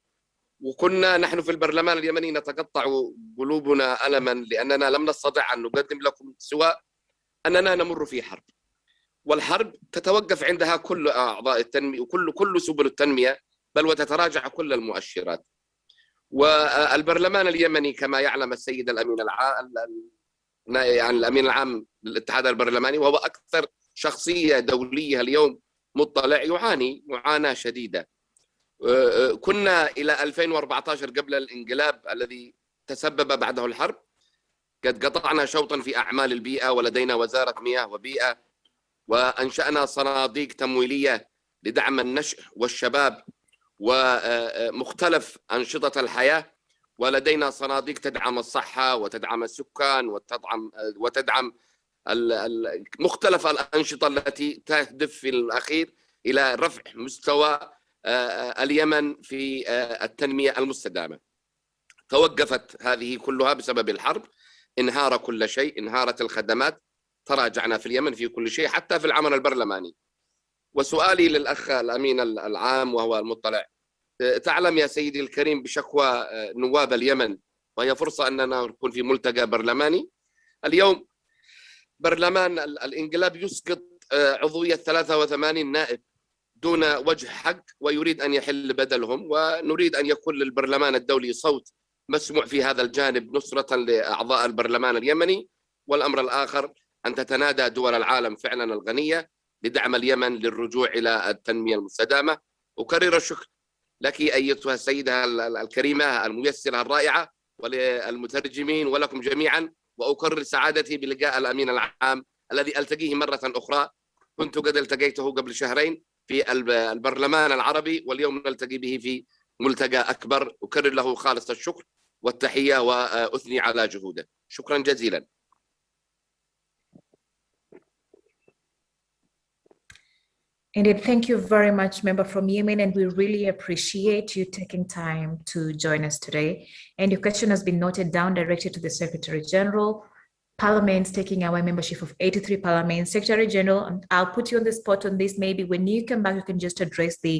Speaker 8: وكنا نحن في البرلمان اليمني نتقطع قلوبنا ألما لأننا لم نستطع أن نقدم لكم سوى أننا نمر في حرب، والحرب تتوقف عندها كل أعضاء التنمية وكل سبل التنمية، بل وتتراجع كل المؤشرات. والبرلمان اليمني كما يعلم السيد الأمين العام يعني الأمين العام للاتحاد البرلماني، وهو أكثر شخصية دولية اليوم مطلع، يعاني معاناة شديدة. كنا إلى 2014 قبل الانقلاب الذي تسبب بعده الحرب قد قطعنا شوطا في أعمال البيئة، ولدينا وزارة مياه وبيئة، وأنشأنا صناديق تمويلية لدعم النشء والشباب ومختلف أنشطة الحياة، ولدينا صناديق تدعم الصحة وتدعم السكان وتدعم مختلف الأنشطة التي تهدف في الأخير إلى رفع مستوى اليمن في التنمية المستدامة. توقفت هذه كلها بسبب الحرب، انهار كل شيء، انهارت الخدمات، تراجعنا في اليمن في كل شيء حتى في العمل البرلماني. وسؤالي للأخ الأمين العام وهو المطلع، تعلم يا سيدي الكريم بشكوى نواب اليمن، وهي فرصة أننا نكون في ملتقى برلماني. اليوم برلمان الانقلاب يسقط عضوية 83 نائب دون وجه حق، ويريد أن يحل بدلهم، ونريد أن يكون للبرلمان الدولي صوت مسموع في هذا الجانب نصرة لأعضاء البرلمان اليمني. والأمر الآخر أن تتنادى دول العالم فعلا الغنية لدعم اليمن للرجوع إلى التنمية المستدامة. أكرر الشكر لك أيتها السيدة الكريمة الميسرة الرائعة، وللمترجمين ولكم جميعا، وأكرر سعادتي بلقاء الأمين العام الذي ألتقيه مرة أخرى. كنت قد التقيته قبل شهرين في البرلمان العربي، واليوم نلتقي به في ملتقى أكبر. أكرر له خالص الشكر والتحية وأثني على جهوده. شكرا جزيلا.
Speaker 1: Indeed, thank you very much, member from Yemen, and we really appreciate you taking time to join us today. And your question has been noted down, directed to the Secretary General. Parliament's taking away membership of 83 parliaments. Secretary General, and I'll put you on the spot on this. Maybe when you come back, you can just address the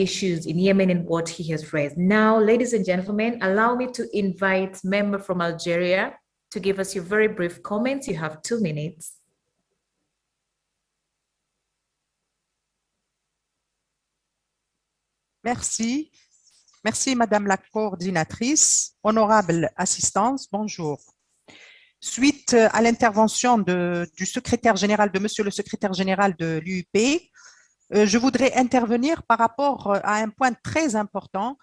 Speaker 1: issues in Yemen and what he has raised. Now, ladies and gentlemen, allow me to invite member from Algeria to give us your very brief comments. You have 2 minutes.
Speaker 9: Merci. Merci, Madame la coordinatrice. Honorable assistance, bonjour. Suite à l'intervention du secrétaire général, de Monsieur le secrétaire général de l'UIP, je voudrais intervenir par rapport à un point très important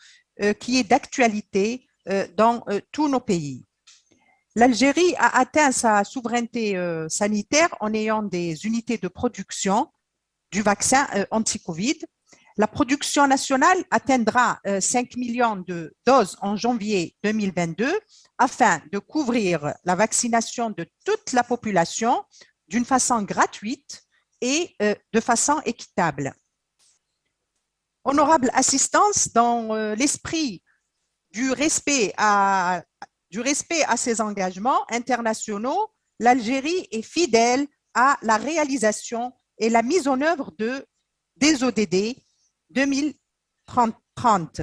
Speaker 9: qui est d'actualité dans tous nos pays. L'Algérie a atteint sa souveraineté sanitaire en ayant des unités de production du vaccin anti-Covid. La production nationale atteindra 5 millions de doses en janvier 2022 afin de couvrir la vaccination de toute la population d'une façon gratuite et de façon équitable. Honorable assistance, dans l'esprit du respect à ses engagements internationaux, l'Algérie est fidèle à la réalisation et la mise en œuvre des ODD 2030.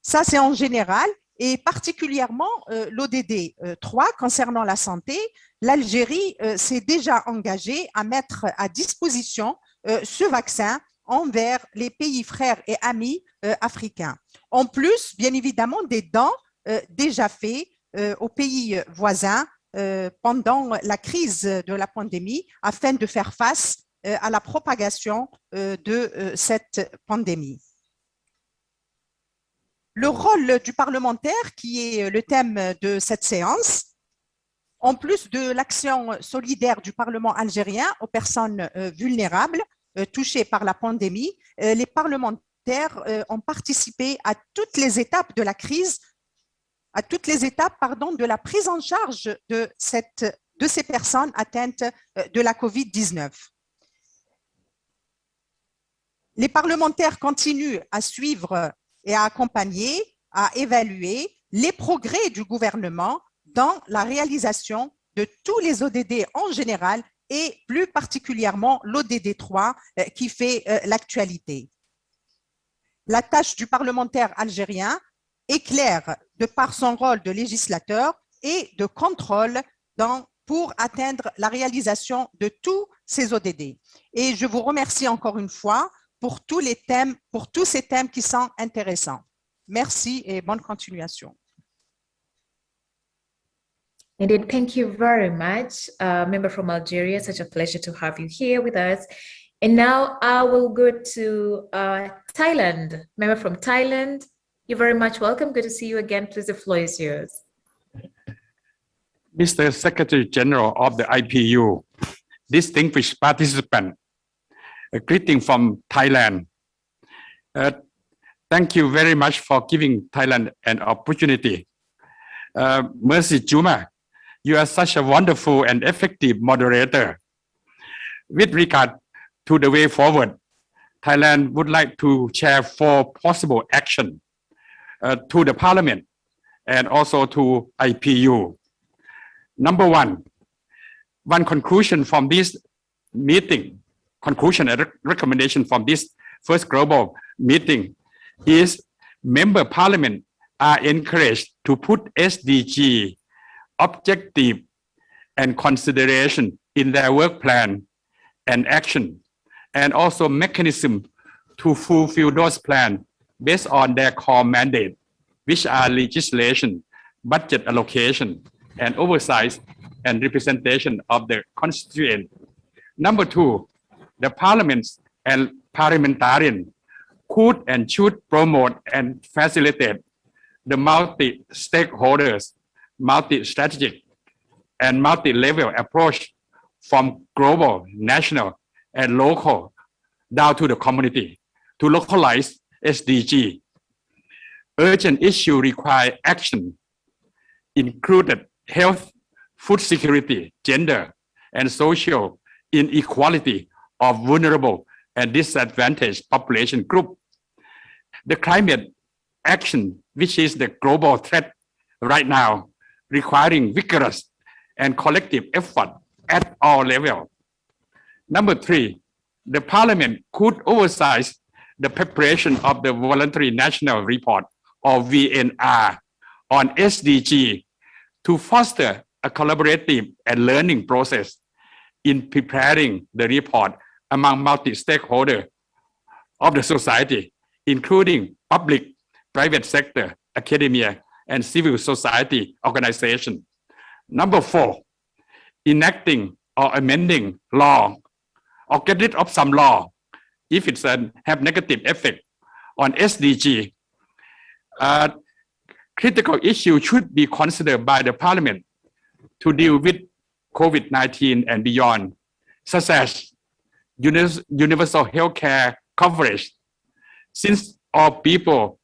Speaker 9: Ça, c'est en général, et particulièrement l'ODD 3 concernant la santé. L'Algérie s'est déjà engagée à mettre à disposition ce vaccin envers les pays frères et amis africains. En plus, bien évidemment, des dons déjà faits aux pays voisins pendant la crise de la pandémie afin de faire face à la propagation de cette pandémie. Le rôle du parlementaire, qui est le thème de cette séance, en plus de l'action solidaire du Parlement algérien aux personnes vulnérables touchées par la pandémie, les parlementaires ont participé à toutes les étapes de la crise, de la prise en charge de ces personnes atteintes de la COVID-19. Les parlementaires continuent à suivre et à accompagner, à évaluer les progrès du gouvernement dans la réalisation de tous les ODD en général et plus particulièrement l'ODD 3 qui fait l'actualité. La tâche du parlementaire algérien est claire de par son rôle de législateur et de contrôle pour atteindre la réalisation de tous ces ODD. Et je vous remercie encore une fois pour tous ces thèmes qui sont intéressants. Merci et bonne continuation.
Speaker 1: Indeed, thank you very much, member from Algeria. Such a pleasure to have you here with us. And now I will go to Thailand. Member from Thailand, you're very much welcome. Good to see you again. Please, the floor is yours.
Speaker 10: Mr. Secretary General of the IPU, distinguished participant, a greeting from Thailand. Thank you very much for giving Thailand an opportunity. Mercy Juma, you are such a wonderful and effective moderator. With regard to the way forward, Thailand would like to share 4 possible actions to the Parliament and also to IPU. Number one conclusion from this meeting, conclusion and recommendation from this first global meeting is member Parliament are encouraged to put SDG objective and consideration in their work plan and action, and also mechanism to fulfill those plans based on their core mandate, which are legislation, budget allocation, and oversight and representation of the constituent. Number 2, the parliaments and parliamentarians could and should promote and facilitate the multi-stakeholders, multi-strategic, and multi-level approach from global, national, and local down to the community to localize SDG. Urgent issue require action, included health, food security, gender, and social inequality of vulnerable and disadvantaged population group. The climate action, which is the global threat right now, requiring vigorous and collective effort at all levels. Number 3, the Parliament could oversight the preparation of the Voluntary National Report, or VNR, on SDG to foster a collaborative and learning process in preparing the report among multi-stakeholders of the society, including public, private sector, academia, and civil society organizations. Number 4, enacting or amending law or get rid of some law if it's have negative effect on SDG. critical issues should be considered by the Parliament to deal with COVID-19 and beyond, such as universal healthcare coverage, since all people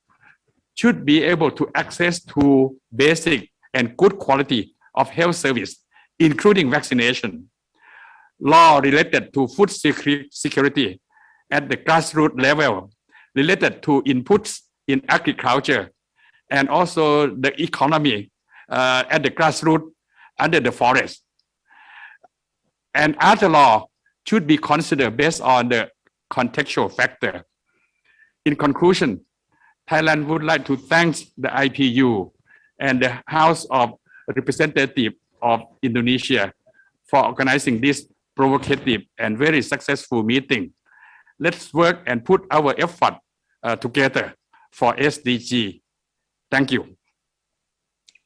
Speaker 10: should be able to access to basic and good quality of health service, including vaccination. Law related to food security at the grassroots level, related to inputs in agriculture, and also the economy at the grassroots under the forest. And other law should be considered based on the contextual factor. In conclusion, Thailand would like to thank the IPU and the House of Representatives of Indonesia for organizing this provocative and very successful meeting. Let's work and put our effort together for SDG. Thank you.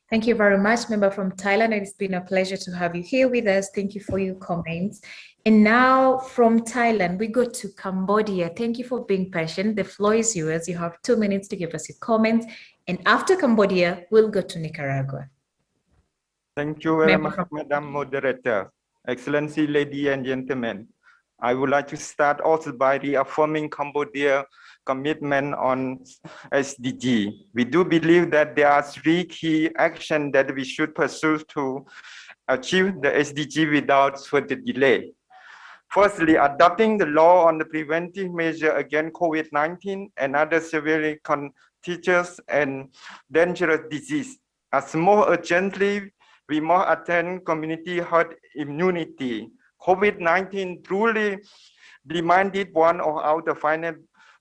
Speaker 1: Thank you very much, member from Thailand. It's been a pleasure to have you here with us. Thank you for your comments. And now from Thailand, we go to Cambodia. Thank you for being patient. The floor is yours. You have 2 minutes to give us your comments. And after Cambodia, we'll go to Nicaragua.
Speaker 11: Thank you very much, Madam Moderator. Excellency, ladies and gentlemen. I would like to start also by reaffirming Cambodia's commitment on SDG. We do believe that there are 3 key actions that we should pursue to achieve the SDG without further delay. Firstly, adopting the law on the preventive measure against COVID-19 and other severely contagious and dangerous disease. As more urgently, we must attain community herd immunity. COVID-19 truly demanded one of our final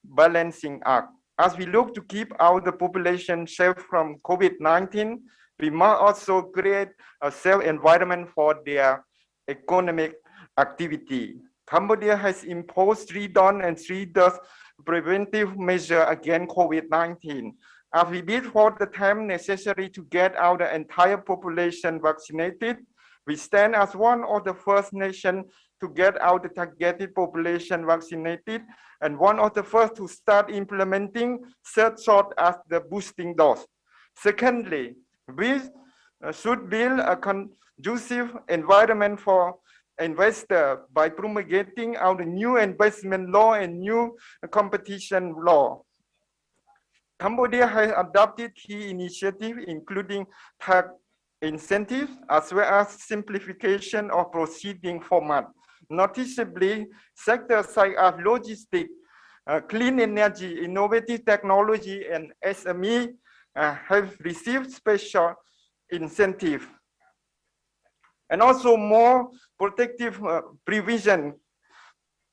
Speaker 11: balancing act. As we look to keep our population safe from COVID-19, we must also create a safe environment for their economic activity. Cambodia has imposed 3 dawn and 3 dust preventive measures against COVID-19. As we bid for the time necessary to get our entire population vaccinated, we stand as one of the first nations to get our targeted population vaccinated and one of the first to start implementing third shot as the boosting dose. Secondly, we should build a conducive environment for investors by promulgating our new investment law and new competition law. Cambodia has adopted key initiatives, including tax incentives, as well as simplification of proceeding format. Noticeably, sectors such as logistics, clean energy, innovative technology, and SME have received special incentive. And also more protective provision,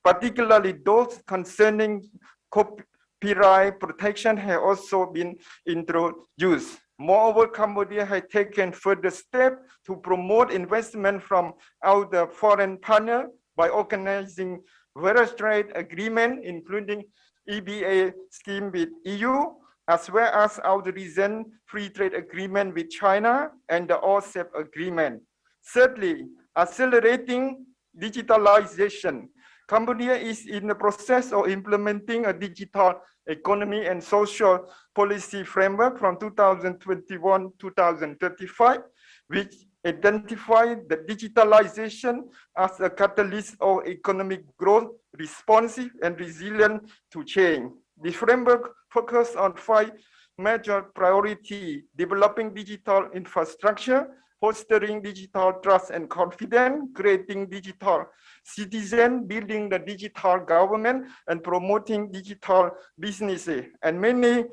Speaker 11: particularly those concerning copyright protection, have also been introduced. Moreover, Cambodia has taken further steps to promote investment from our foreign partners by organizing various trade agreements, including EBA scheme with EU, as well as our recent free trade agreement with China and the RCEP agreement. Thirdly, accelerating digitalization. Cambodia is in the process of implementing a digital economy and social policy framework from 2021-2035, which identified the digitalization as a catalyst of economic growth, responsive and resilient to change. The framework focuses on 5 major priorities: developing digital infrastructure, fostering digital trust and confidence, creating digital citizen, building the digital government, and promoting digital businesses. And many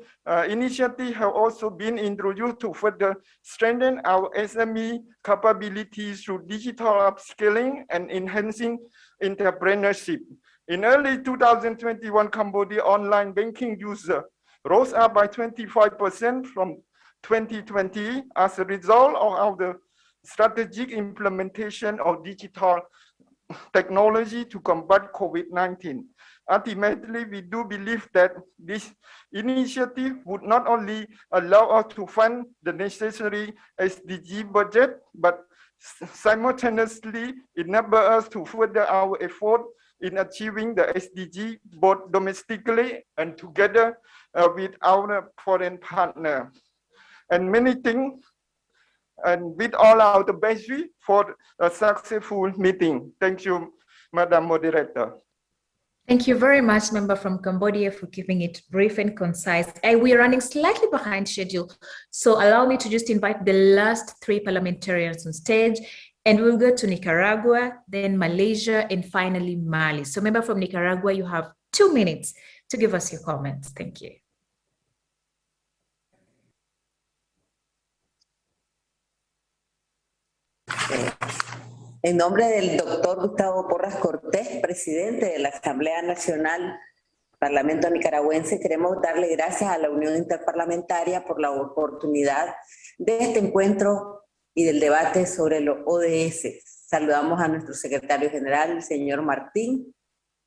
Speaker 11: initiatives have also been introduced to further strengthen our SME capabilities through digital upskilling and enhancing entrepreneurship. In early 2021, Cambodia online banking user rose up by 25% from 2020 as a result of the strategic implementation of digital technology to combat COVID-19. Ultimately, we do believe that this initiative would not only allow us to fund the necessary SDG budget, but simultaneously enable us to further our effort in achieving the SDG both domestically and together with our foreign partner. and many things, and with all our the best for a successful meeting. Thank you, Madam Moderator.
Speaker 1: Thank you very much, member from Cambodia, for keeping it brief and concise. And we are running slightly behind schedule. So allow me to just invite the last 3 parliamentarians on stage, and we'll go to Nicaragua, then Malaysia, and finally Mali. So member from Nicaragua, you have 2 minutes to give us your comments. Thank you.
Speaker 12: En nombre del doctor Gustavo Porras Cortés, presidente de la Asamblea Nacional Parlamento Nicaragüense, queremos darle gracias a la Unión Interparlamentaria por la oportunidad de este encuentro y del debate sobre los ODS. Saludamos a nuestro secretario general, el señor Martín,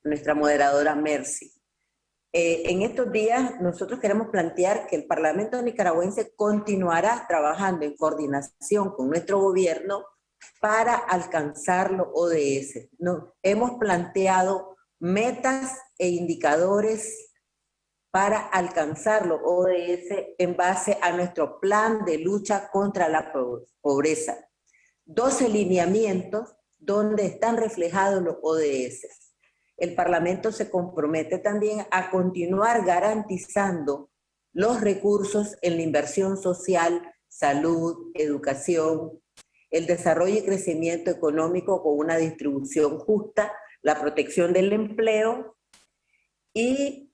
Speaker 12: nuestra moderadora Mercy. En estos días nosotros queremos plantear que el Parlamento nicaragüense continuará trabajando en coordinación con nuestro gobierno para alcanzar los ODS. Hemos planteado metas e indicadores para alcanzar los ODS en base a nuestro plan de lucha contra la pobreza. 12 lineamientos donde están reflejados los ODS. El Parlamento se compromete también a continuar garantizando los recursos en la inversión social, salud, educación, el desarrollo y crecimiento económico con una distribución justa, la protección del empleo, y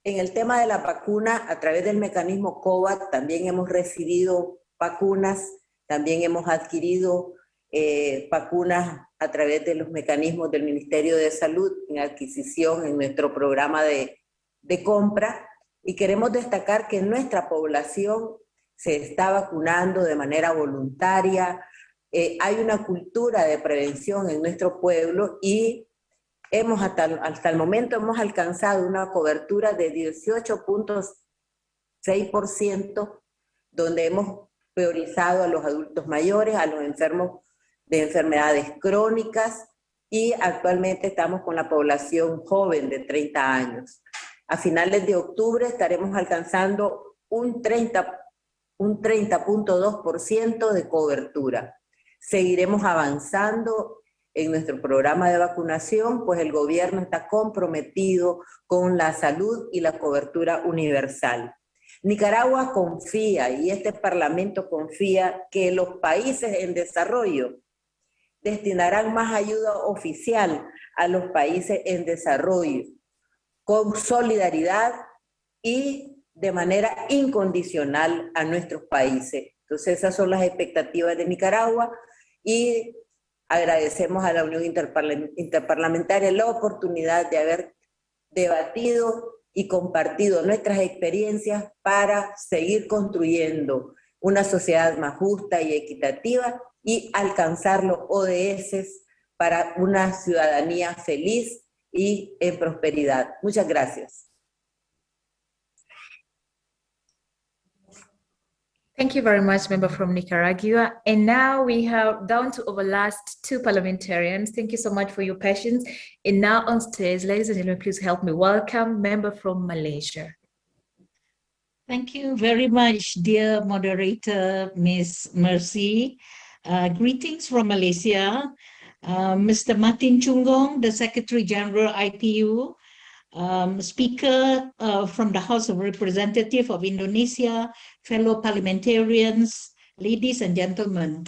Speaker 12: en el tema de la vacuna, a través del mecanismo COVAX, también hemos recibido vacunas, también hemos adquirido vacunas a través de los mecanismos del Ministerio de Salud en adquisición en nuestro programa de compra, y queremos destacar que nuestra población se está vacunando de manera voluntaria. Hay una cultura de prevención en nuestro pueblo y hasta el momento hemos alcanzado una cobertura de 18.6%, donde hemos priorizado a los adultos mayores, a los enfermos de enfermedades crónicas, y actualmente estamos con la población joven de 30 años. A finales de octubre estaremos alcanzando un 30.2% de cobertura. Seguiremos avanzando en nuestro programa de vacunación, pues el gobierno está comprometido con la salud y la cobertura universal. Nicaragua confía, y este Parlamento confía, que los países en desarrollo destinarán más ayuda oficial a los países en desarrollo, con solidaridad y de manera incondicional a nuestros países. Entonces esas son las expectativas de Nicaragua, y agradecemos a la Unión Interparlamentaria la oportunidad de haber debatido y compartido nuestras experiencias para seguir construyendo una sociedad más justa y equitativa y alcanzar los ODS para una ciudadanía feliz y en prosperidad. Muchas gracias.
Speaker 1: Thank you very much, member from Nicaragua. And now we have down to our last 2 parliamentarians. Thank you so much for your patience. And now on stage, ladies and gentlemen, please help me welcome member from Malaysia.
Speaker 13: Thank you very much, dear moderator, Ms. Mercy. Greetings from Malaysia. Mr. Martin Chungong, the Secretary General IPU, Speaker from the House of Representatives of Indonesia, fellow parliamentarians, ladies and gentlemen.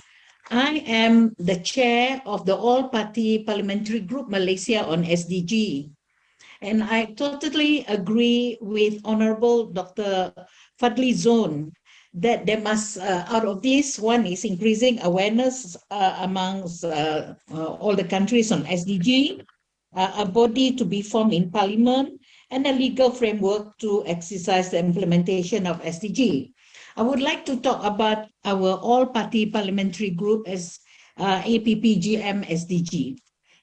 Speaker 13: I am the chair of the All-Party Parliamentary Group Malaysia on SDG. And I totally agree with Honorable Dr. Fadli Zon that there must, out of this, one is increasing awareness amongst all the countries on SDG, a body to be formed in Parliament, and a legal framework to exercise the implementation of SDG. I would like to talk about our all-party parliamentary group as APP-GM SDG.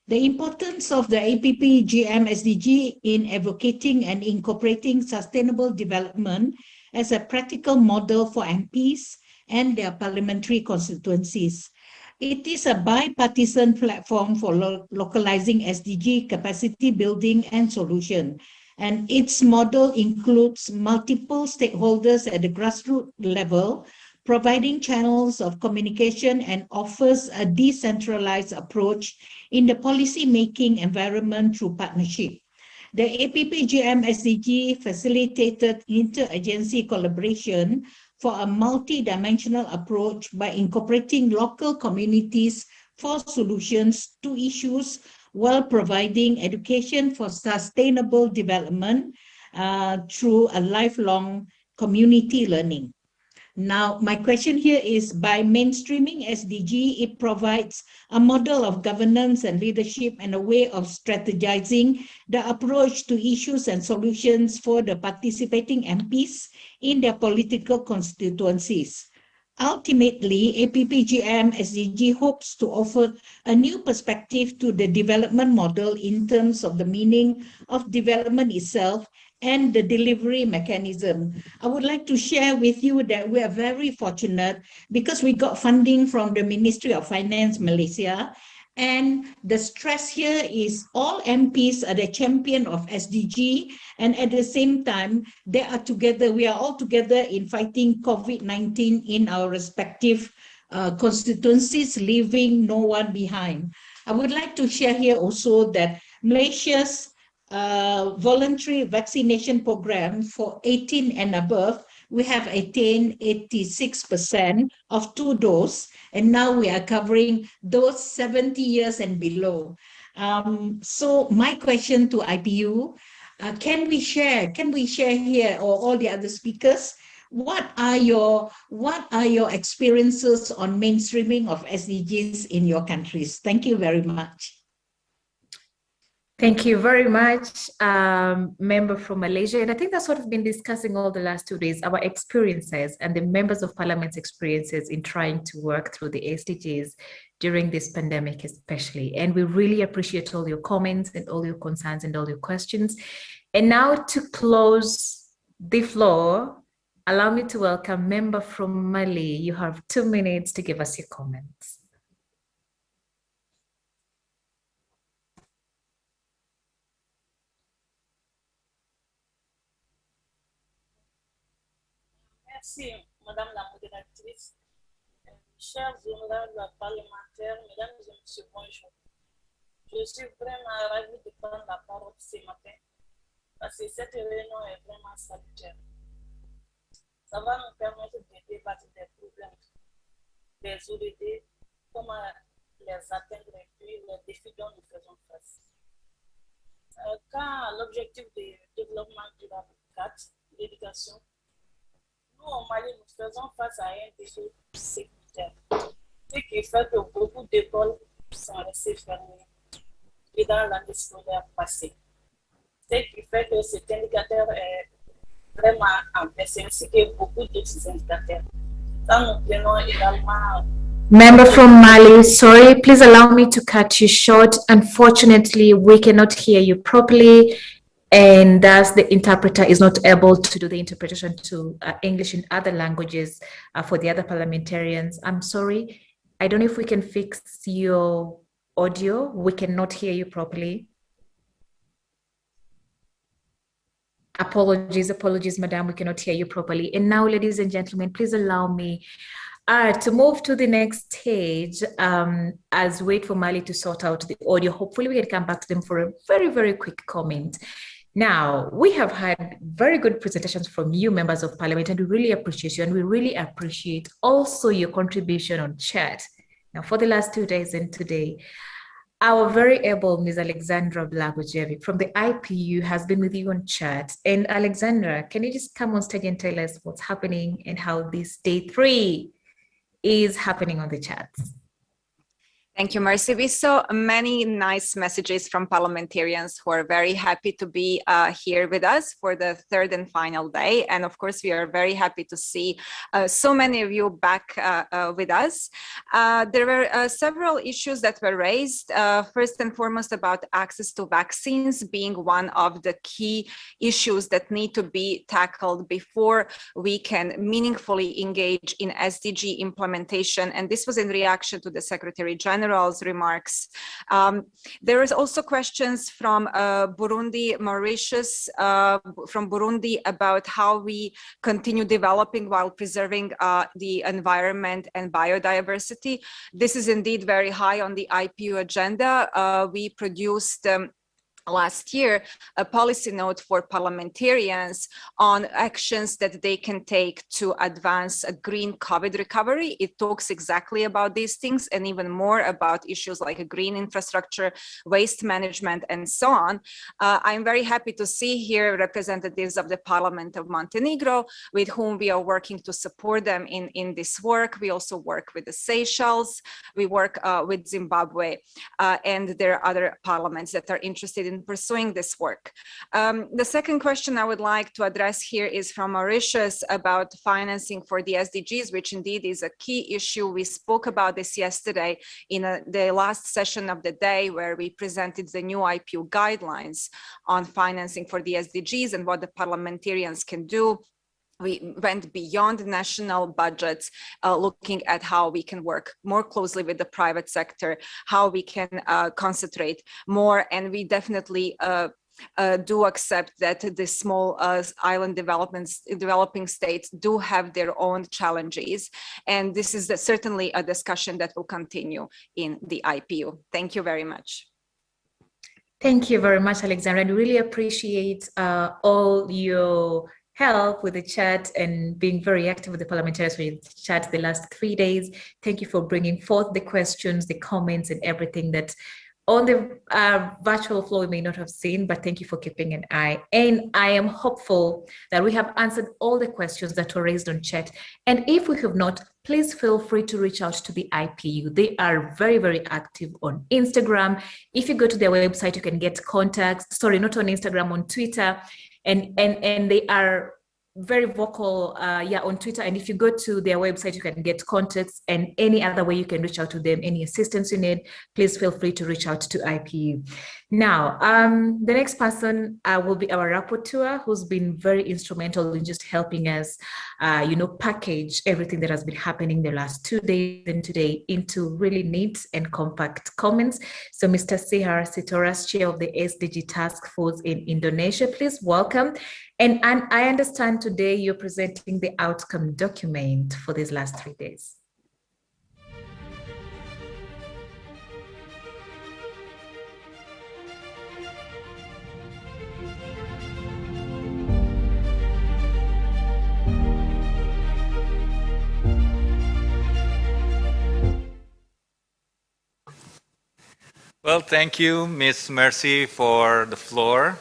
Speaker 13: The importance of the APP-GM SDG in advocating and incorporating sustainable development as a practical model for MPs and their parliamentary constituencies. It is a bipartisan platform for localizing SDG capacity building and solution. And its model includes multiple stakeholders at the grassroots level providing channels of communication, and offers a decentralized approach in the policy-making environment through partnership. The APPGM SDG facilitated inter-agency collaboration for a multi-dimensional approach by incorporating local communities for solutions to issues while providing education for sustainable development through a lifelong community learning. Now, my question here is, by mainstreaming SDG, it provides a model of governance and leadership and a way of strategizing the approach to issues and solutions for the participating MPs in their political constituencies. Ultimately, APPGM SDG hopes to offer a new perspective to the development model in terms of the meaning of development itself and the delivery mechanism. I would like to share with you that we are very fortunate because we got funding from the Ministry of Finance Malaysia, and the stress here is all MPs are the champion of SDG, and at the same time, they are together, we are all together in fighting COVID-19 in our respective constituencies, leaving no one behind. I would like to share here also that Malaysia's voluntary vaccination program for 18 and above, we have attained 86% of 2 doses, and now we are covering those 70 years and below. So my question to IPU, can we share here, or all the other speakers, what are your experiences on mainstreaming of SDGs in your countries? Thank you very much.
Speaker 1: Thank you very much, member from Malaysia. And I think that's what we've been discussing all the last 2 days, our experiences and the members of parliament's experiences in trying to work through the SDGs during this pandemic especially. And we really appreciate all your comments and all your concerns and all your questions. And now to close the floor, allow me to welcome member from Mali. You have 2 minutes to give us your comments.
Speaker 14: Merci, Madame la modératrice. Chers honorables parlementaires, Mesdames et Messieurs, bonjour. Je suis vraiment ravie de prendre la parole ce matin parce que cette réunion est vraiment salutaire. Ça va nous permettre de débattre des problèmes, des ODD, comment les atteindre et puis les défis dont nous faisons face. Quand l'objectif de développement durable 4, l'éducation, nous, au Mali, nous faisons face à un défi sécuritaire, ce qui fait que beaucoup d'écoles sont restées fermées et dans l'année scolaire passée. Ce qui fait que cet indicateur est vraiment en baisse, ainsi que beaucoup d'autres indicateurs. Quand nous prenons également...
Speaker 1: Member from Mali, sorry, please allow me to cut you short. Unfortunately, we cannot hear you properly. And thus the interpreter is not able to do the interpretation to English and other languages for the other parliamentarians. I'm sorry. I don't know if we can fix your audio. We cannot hear you properly. Apologies, madam. We cannot hear you properly. And now, ladies and gentlemen, please allow me to move to the next stage as wait for Mali to sort out the audio. Hopefully we can come back to them for a very, very quick comment. Now, we have had very good presentations from you, members of parliament, and we really appreciate you, and we really appreciate also your contribution on chat. Now, for the last 2 days and today, our very able Ms. Alexandra Blagojevic from the IPU has been with you on chat. And Alexandra, can you just come on stage and tell us what's happening and how this day 3 is happening on the chats?
Speaker 15: Thank you, Mercy. We saw many nice messages from parliamentarians who are very happy to be here with us for the 3rd and final day. And of course, we are very happy to see so many of you back with us. There were several issues that were raised. First and foremost, about access to vaccines being one of the key issues that need to be tackled before we can meaningfully engage in SDG implementation. And this was in reaction to the Secretary General General's remarks. There is also questions from Burundi, Mauritius, from Burundi about how we continue developing while preserving the environment and biodiversity. This is indeed very high on the IPU agenda. We produced last year a policy note for parliamentarians on actions that they can take to advance a green COVID recovery. It talks exactly about these things and even more about issues like a green infrastructure, waste management, and so on. I'm very happy to see here representatives of the Parliament of Montenegro, with whom we are working to support them in this work. We also work with the Seychelles, we work with Zimbabwe, and there are other parliaments that are interested in pursuing this work. The second question I would like to address here is from Mauritius about financing for the SDGs, which indeed is a key issue. We spoke about this yesterday in the last session of the day, where we presented the new IPU guidelines on financing for the SDGs and what the parliamentarians can do. We went beyond national budgets, looking at how we can work more closely with the private sector, how we can concentrate more, and we definitely do accept that the small island developing states do have their own challenges, and this is certainly a discussion that will continue in the IPU. Thank you very much.
Speaker 1: Thank you very much, Alexandra. I really appreciate all your help with the chat and being very active with the parliamentarians for the chat the last 3 days. Thank you for bringing forth the questions, the comments, and everything that on the virtual floor we may not have seen, but thank you for keeping an eye. And I am hopeful that we have answered all the questions that were raised on chat. And if we have not, please feel free to reach out to the IPU. They are very, very active on Instagram. If you go to their website, you can get contacts. Sorry, not on Instagram, on Twitter. And they are very vocal on Twitter, and if you go to their website, you can get contacts and any other way you can reach out to them. Any assistance you need, please feel free to reach out to IPU. Now, the next person will be our rapporteur, who's been very instrumental in just helping us package everything that has been happening the last 2 days and today into really neat and compact comments. So Mr. Sihar Sitoras, Chair of the SDG Task Force in Indonesia, please welcome. And I understand today you're presenting the outcome document for these last 3 days.
Speaker 2: Well, thank you, Ms. Mercy, for the floor.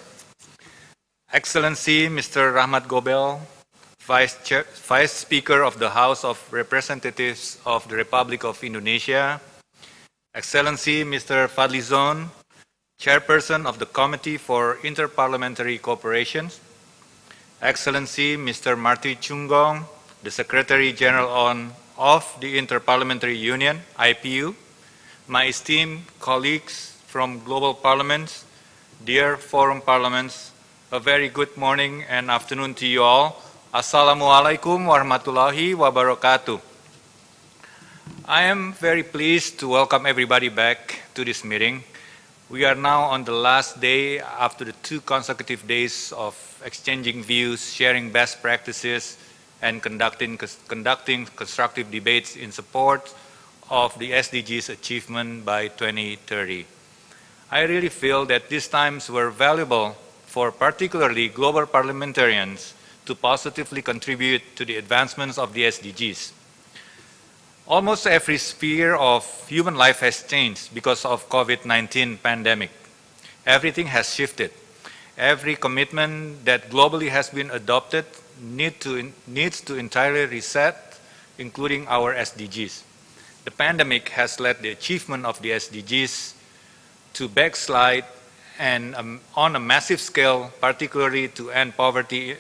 Speaker 2: Excellency, Mr. Rahmat Gobel, Vice Speaker of the House of Representatives of the Republic of Indonesia, Excellency, Mr. Fadlizon, Chairperson of the Committee for Inter-Parliamentary Cooperation, Excellency, Mr. Marty Chungong, the Secretary General of the Inter-Parliamentary Union, IPU, my esteemed colleagues from global parliaments, dear forum parliaments, a very good morning and afternoon to you all. Assalamualaikum warahmatullahi wabarakatuh. I am very pleased to welcome everybody back to this meeting. We are now on the last day after the 2 consecutive days of exchanging views, sharing best practices, and conducting constructive debates in support of the SDGs achievement by 2030. I really feel that these times were valuable for particularly global parliamentarians to positively contribute to the advancements of the SDGs. Almost every sphere of human life has changed because of COVID-19 pandemic. Everything has shifted. Every commitment that globally has been adopted needs to entirely reset, including our SDGs. The pandemic has led the achievement of the SDGs to backslide and on a massive scale, particularly to end poverty